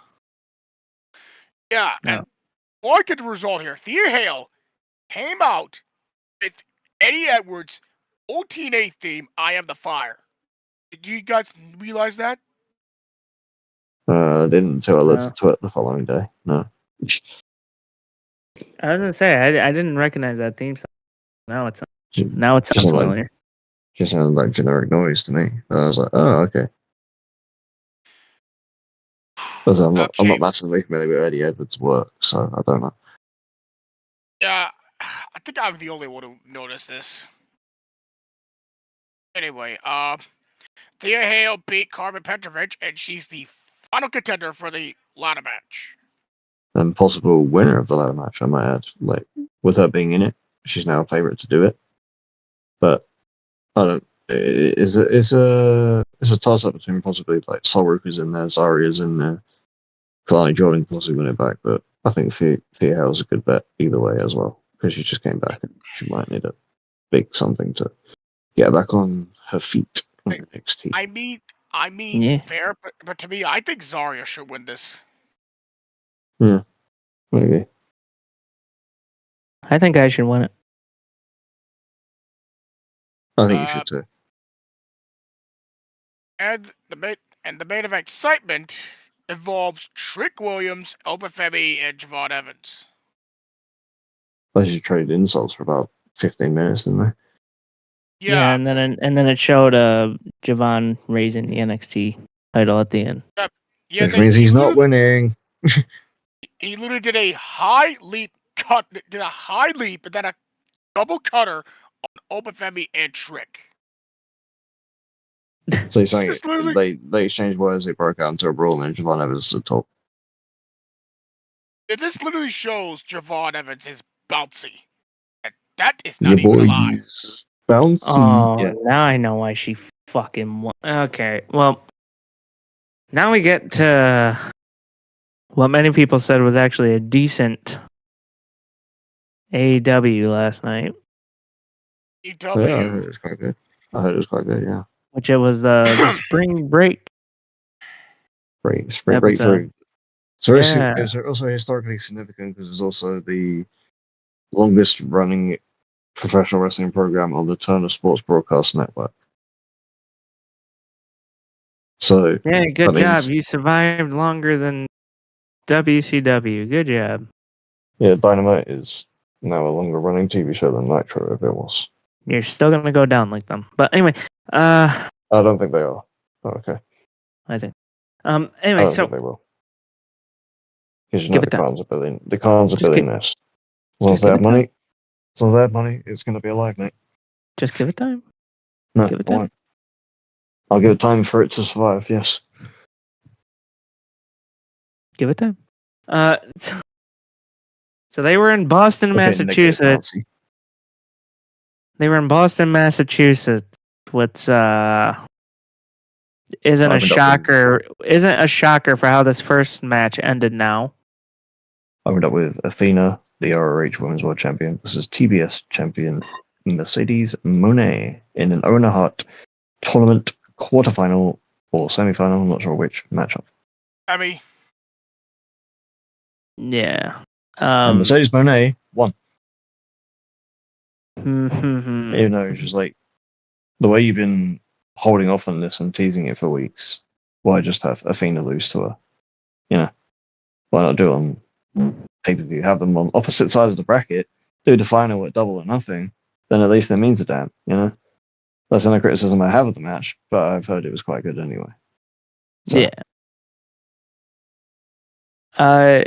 Yeah, and look at the result here. Thea Hale came out with Eddie Edwards' old TNA theme, "I Am the Fire." Did you guys realize that? Didn't until I listened to it the following day. No. I was gonna say I didn't recognize that theme song. Now it sounds Just like- familiar. Just sounded like generic noise to me. I was like, oh, okay. Because I'm not massively familiar with Eddie Edwards' work, so I don't know. Yeah, I think I'm the only one who noticed this. Anyway, Thea Hale beat Carmen Petrovic, and she's the final contender for the ladder match. And possible winner of the ladder match, I might add. Like, with her being in it, she's now a favorite to do it. But I don't. It's a toss up between possibly like Solruka's in there, Zaria's in there, Kalani Jordan can possibly win it back. But I think Thea Hale's a good bet either way as well because she just came back and she might need a big something to get back on her feet on NXT. I mean, fair, but to me, I think Zarya should win this. Yeah, maybe. I think I should win it. I think you should too. And the main event excitement involves Trick Williams, Open Femi, and Javon Evans. They should trade insults for about 15 minutes, didn't they? Yeah, and then it showed Javon raising the NXT title at the end. Yeah, which means he's not winning. He literally did a high leap and then a double cutter on Open Femi and Trick. So you're saying they exchanged words, they broke out into a brawl, and Javon Evans at the top. This literally shows Javon Evans is bouncy. And that is not even a lie. Bouncy. Oh, Yeah. now I know why she fucking won. Okay, well, now we get to what many people said was actually a decent AEW last night. AEW. Yeah, I heard it was quite good. Yeah. Which it was the spring break. Spring break through. So it's also historically significant because it's also the longest running professional wrestling program on the Turner Sports Broadcast Network. So Yeah, good that job. means- You survived longer than WCW. Good job. Yeah, Dynamite is now a longer running TV show than Nitro if it was. You're still gonna go down like them. But anyway, I don't think they are. Oh, okay. I think. I Anyway, don't so think they will. Because you know Give the it time. Khans are Just give- billionaires. As long as just they give have it time. money, it's going to be alive, mate. just give it time. No, Give it I time. won't. I'll give it time for it to survive. Yes. Give it time. So they were in Boston, Okay, Massachusetts. Nazi. They were in Boston, Massachusetts, which isn't a Opened up shocker. Isn't a shocker for how this first match ended now. opened up with Athena, the ROH Women's World Champion, versus TBS Champion Mercedes Moné in an Owen Hart tournament quarterfinal or semifinal. I'm not sure which matchup. Yeah. And Mercedes Moné won. Mhm. Even though it's just like the way you've been holding off on this and teasing it for weeks, why just have Athena lose to her? Why not do it on pay-per-view? Have them on opposite sides of the bracket, do the final at Double or Nothing, then at least that means a damn, That's the only criticism I have of the match, but I've heard it was quite good anyway. So. Yeah.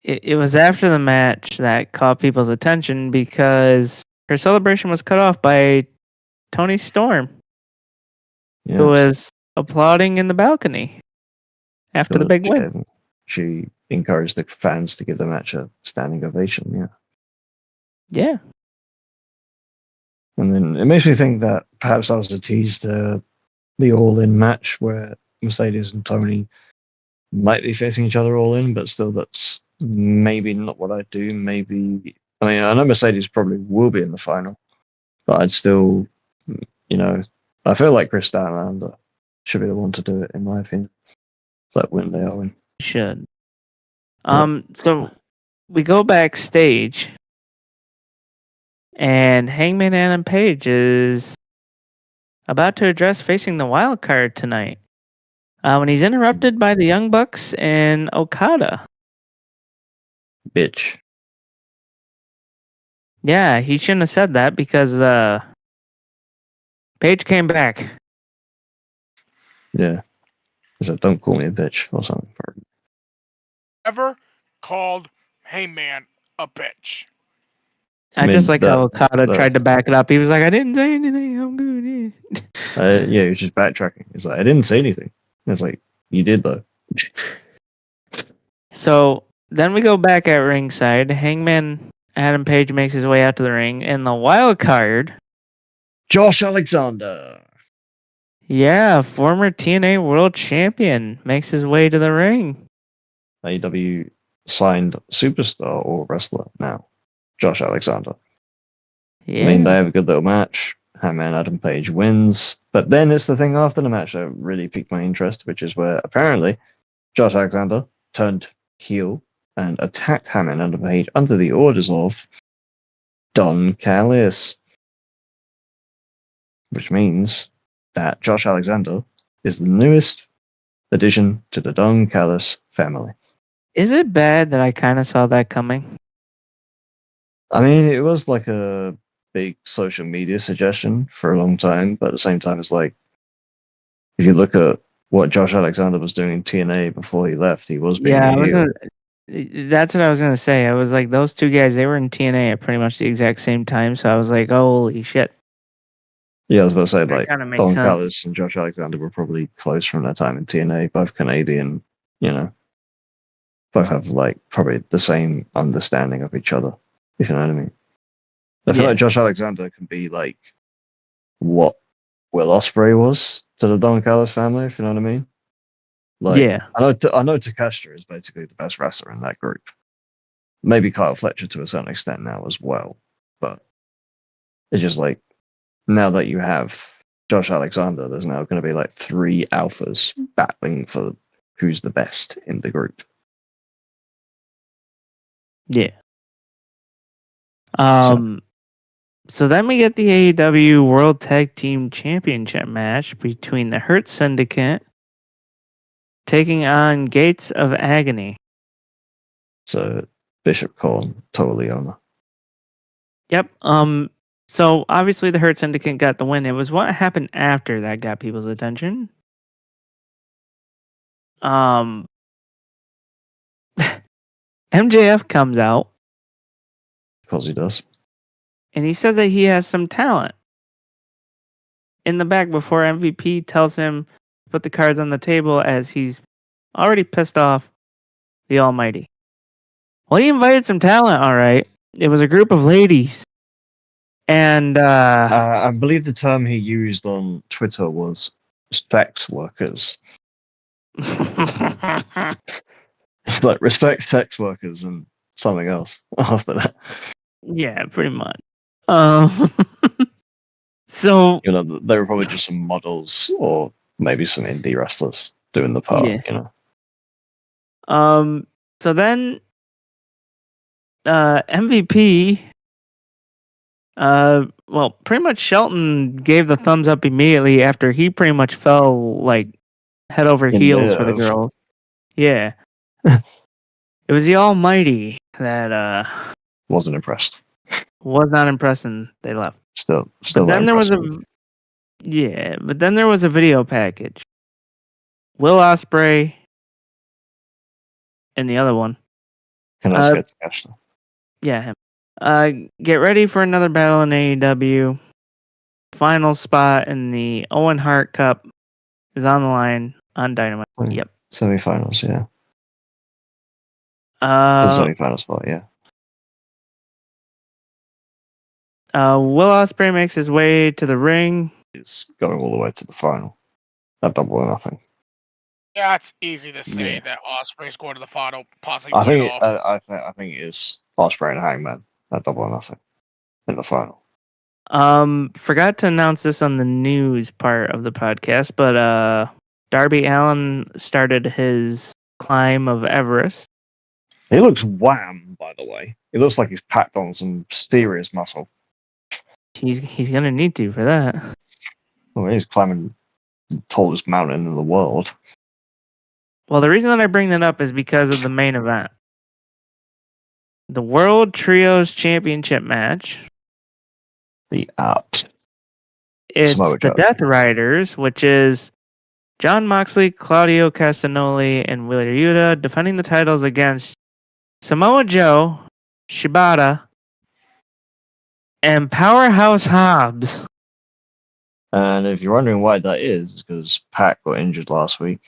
It was after the match that caught people's attention because her celebration was cut off by Tony Storm, who was applauding in the balcony after the big win. She encouraged the fans to give the match a standing ovation, Yeah. And then it makes me think that perhaps that was a tease to the All-In match where Mercedes and Tony might be facing each other all in, but still that's maybe not what I'd do. Maybe, I know Mercedes probably will be in the final, but I'd still, I feel like Chris Statlander should be the one to do it, in my opinion. Let win, they are win. Should. So we go backstage, and Hangman Adam Page is about to address facing the wild card tonight. When he's interrupted by the Young Bucks and Okada. Bitch. Yeah, he shouldn't have said that because Page came back. Yeah. So don't call me a bitch or something. Ever called Heyman a bitch? I just like how Okada tried to back it up. He was like, I didn't say anything. I'm good. Yeah, he was just backtracking. He's like, I didn't say anything. It's like, you did though. So then we go back at ringside. Hangman Adam Page makes his way out to the ring, and the wild card, Josh Alexander. Yeah, former TNA World Champion makes his way to the ring. AEW signed superstar or wrestler now, Josh Alexander. Yeah. I mean, they have a good little match. Hangman Adam Page wins. But then it's the thing after the match that really piqued my interest, which is where apparently Josh Alexander turned heel and attacked Hangman Adam Page under the orders of Don Callis. Which means that Josh Alexander is the newest addition to the Don Callis family. Is it bad that I kind of saw that coming? I mean, it was like a big social media suggestion for a long time, but at the same time, it's like, if you look at what Josh Alexander was doing in TNA before he left, he was being a heel. That's what I was gonna say. I was like, those two guys, they were in TNA at pretty much the exact same time, so I was like, holy shit. Yeah, I was about to say, That like, kinda makes Don sense. Callis and Josh Alexander were probably close from that time in TNA, both Canadian, both have, like, probably the same understanding of each other, if you know what I mean. I feel like Josh Alexander can be, like, what Will Ospreay was to the Don Callis family, if you know what I mean. Like, Yeah. I know Takeshita is basically the best wrestler in that group. Maybe Kyle Fletcher to a certain extent now as well, but it's just like, now that you have Josh Alexander, there's now going to be like 3 alphas battling for who's the best in the group. Yeah. So then we get the AEW World Tag Team Championship match between the Hurt Syndicate taking on Gates of Agony. So Bishop Cole, totally Leona. Yep. So obviously the Hurt Syndicate got the win. It was what happened after that got people's attention. MJF comes out. Because he does. And he says that he has some talent in the back before MVP tells him to put the cards on the table as he's already pissed off the Almighty. Well, he invited some talent, all right. It was a group of ladies. And I believe the term he used on Twitter was sex workers. Like, respect sex workers, and something else after that. Yeah, pretty much. Um, so You know, they were probably just some models or maybe some indie wrestlers doing the part. Yeah. You know, so then MVP. Well, pretty much Shelton gave the thumbs up immediately after he pretty much fell like head over In heels for the love. girl. Yeah. It was the Almighty that wasn't impressed. was not impressed and they left. Still But then not there was impressed. but then there was a video package. Will Ospreay and the other one. Can I get to Cash? Yeah, him. Get ready for another battle in AEW. Final spot in the Owen Hart Cup is on the line on Dynamite. Yep. Semi-finals, yeah. The Uh, semi-final spot, yeah. Will Ospreay makes his way to the ring. It's going all the way to the final. At Double or Nothing. Yeah, it's easy to say Yeah. that Ospreay's going to the final, possibly I win think it off. I think it is Ospreay and Hangman at Double or Nothing in the final. Forgot to announce this on the news part of the podcast, but Darby Allin started his climb of Everest. He looks wham, by the way. He looks like he's packed on some serious muscle. He's gonna need to for that. Well, he's climbing the tallest mountain in the world. Well, the reason that I bring that up is because of the main event. The World Trios Championship match. The app. It's Samoa the Joe. Death Riders, which is John Moxley, Claudio Castagnoli, and Wheeler Yuta defending the titles against Samoa Joe, Shibata, and Powerhouse Hobbs. And if you're wondering why that is, it's because Pac got injured last week.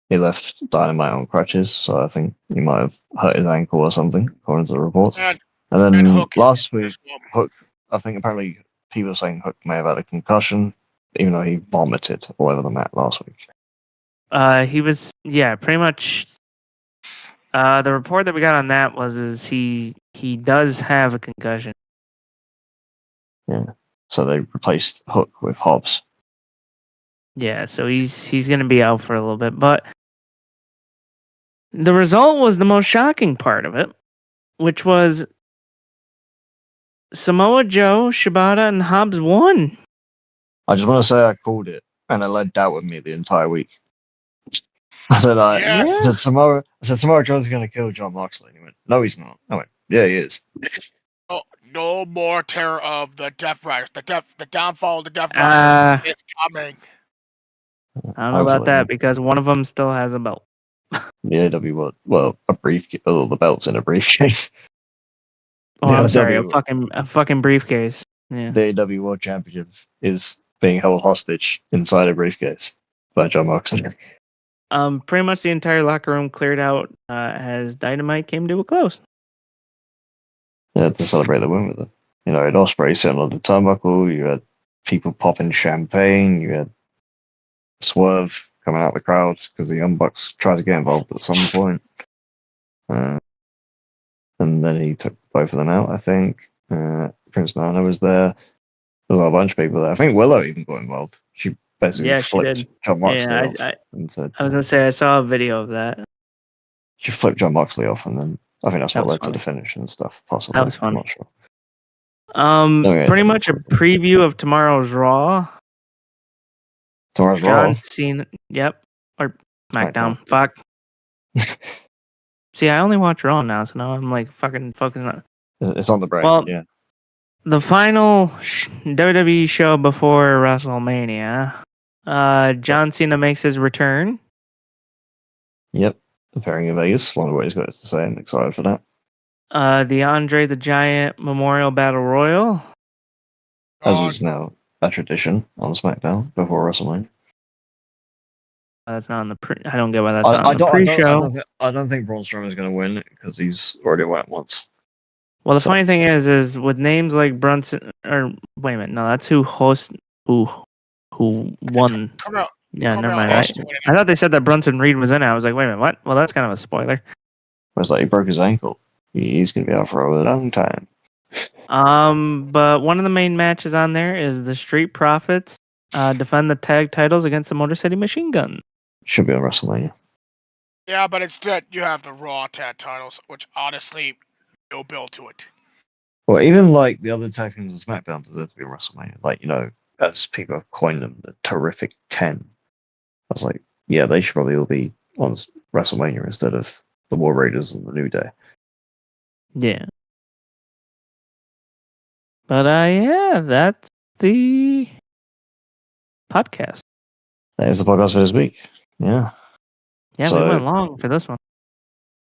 He left Dynamite on crutches, so I think he might have hurt his ankle or something, according to the reports. And And then Hook last week, as well. Hook, I think apparently people were saying Hook may have had a concussion, even though he vomited all over the mat last week. He was, pretty much. The report that we got on that was he does have a concussion. Yeah. So they replaced Hook with Hobbs. Yeah, so he's gonna be out for a little bit, but the result was the most shocking part of it, which was Samoa Joe, Shibata, and Hobbs won. I just want to say I called it, and it led doubt with me the entire week. I said, Yes. I said Samoa Joe's going to kill John Moxley. And he went, no, he's not. I went, yeah, he is. Oh, no more terror of the Death Riders. The downfall of the Death Riders is coming. I don't know about that because one of them still has a belt. The AW, well, a briefcase, all the belts in a briefcase. Oh, The I'm sorry, AW a fucking briefcase. Yeah. The AW World Championship is being held hostage inside a briefcase by John Moxley. Pretty much the entire locker room cleared out as Dynamite came to a close. Yeah, to celebrate the win with them. You know, at Ospreay sitting on the turnbuckle, you had people popping champagne, you had Swerve coming out of the crowd because the Young Bucks tried to get involved at some point. And then he took both of them out, I think. Prince Nana was there. There was a bunch of people there. I think Willow even got involved. She basically She flipped did. John Moxley off I and said, was gonna say I saw a video of that. she flipped John Moxley off, and then I think that's That what was led to funny. the finish and stuff, possibly. That was fun. I'm not sure. Okay. Pretty much a preview of tomorrow's Raw. Tomorrow's John Raw. Cena. Yep. Or SmackDown. SmackDown. Fuck. See, I only watch Raw now, so now I'm like fucking focusing on. It's on the brain, Well, yeah. The final WWE show before WrestleMania. John Cena makes his return. Yep. Appearing in Vegas. Wonder what he's got to say. I'm excited for that. The Andre the Giant Memorial Battle Royal. As God. is now a tradition on SmackDown before WrestleMania. That's not on the pre. I don't get why that's not on the pre-show. I don't think Braun Strowman's going to win because he's already won it once. Well, the So- funny thing is with names like Brunson, or wait a minute, no, that's who won. Come out. Yeah, Come never out, mind. Austin winning. I thought they said that Brunson Reed was in it. I was like, wait a minute, what? Well, that's kind of a spoiler. Whereas like he broke his ankle He's going to be out for a long time. But one of the main matches on there is the Street Profits defend the tag titles against the Motor City Machine Gun. Should be on WrestleMania. Yeah, but instead you have the Raw tag titles, which honestly, no build to it. Well, even like the other tag teams on SmackDown deserve to be on WrestleMania. Like, as people have coined them, the Terrific 10. I was like, yeah, they should probably all be on WrestleMania instead of the War Raiders and the New Day. Yeah. But yeah, that's the podcast. That is the podcast for this week. Yeah. Yeah, So- we went long for this one.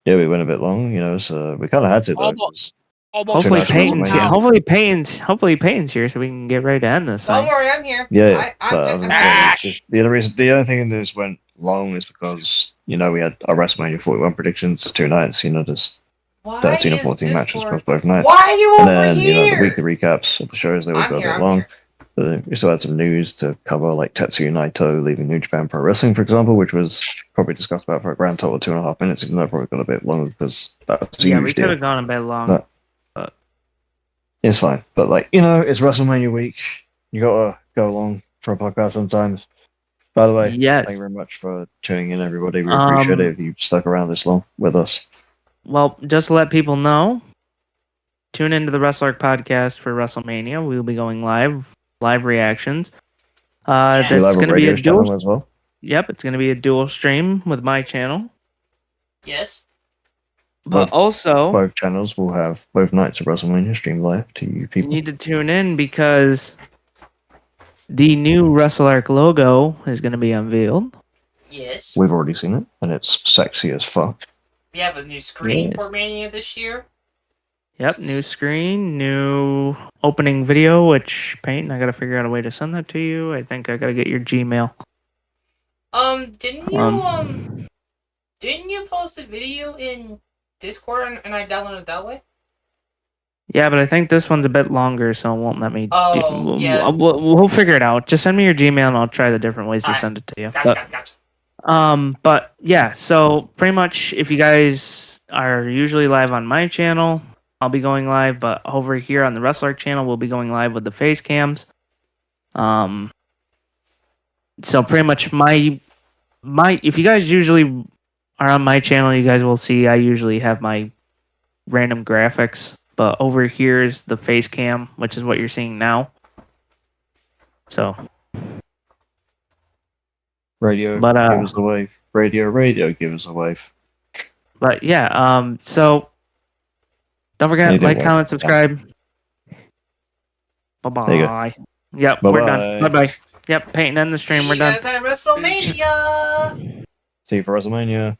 Yeah, we went a bit long, so we kind of had to, though. Almost. 'cause Almost. Hopefully National Peyton's WrestleMania. here. Hopefully Peyton's here so we can get ready to end this Don't thing. worry, I'm here. Yeah, I'm but I'm Ash! the only thing this went long is because we had our WrestleMania 41 predictions 2 nights. There's Why 13 or is 14 matches Discord- across both nights, Why are you and over then the here? weekly recaps of the shows they always I'm go a here, bit I'm long. here. But we still had some news to cover, like Tetsuya Naito leaving New Japan Pro Wrestling, for example, which was probably discussed about for a grand total of 2.5 minutes, even though it probably got a bit longer because that's a Yeah, we huge could deal. have gone a bit long. But- It's fine, but it's WrestleMania week. You gotta go along for a podcast sometimes. By the way, Yes. thank you very much for tuning in, everybody. We appreciate it if you've stuck around this long with us. Well, just to let people know, tune into the Wrestle Arc Podcast for WrestleMania. We will be going live reactions. We That's live going on to be radio a dual. channel as well. Yep, it's going to be a dual stream with my channel. Yes. But also, Both channels will have both nights of WrestleMania streamed live to you you people. need to tune in because the new Wrestle Arc logo is going to be unveiled. Yes. We've already seen it, and it's sexy as fuck. We have a new screen Yes. for Mania this year. Yep, new screen, new opening video, which, Peyton, I got to figure out a way to send that to you. I think I got to get your Gmail. Didn't you post a video in Discord and I downloaded it that way? Yeah, but I think this one's a bit longer, so it won't let me. Oh, yeah. We'll figure it out. Just send me your Gmail, and I'll try the different ways to Alright. send it to you. Gotcha. But yeah, so pretty much, if you guys are usually live on my channel, I'll be going live. But over here on the Wrestle Arc channel, we'll be going live with the face cams. So pretty much my if you guys usually are on my channel, you guys will see I usually have my random graphics. But over here is the face cam, which is what you're seeing now. So, Radio, But, give us a wave. Radio, give us a wave. but yeah, so don't You forget, did like, well. comment, subscribe. There you Bye-bye. Yep, we're done. Bye-bye. Bye-bye. Yep, Peyton, end the stream. We're done. See you guys at WrestleMania. See you for WrestleMania.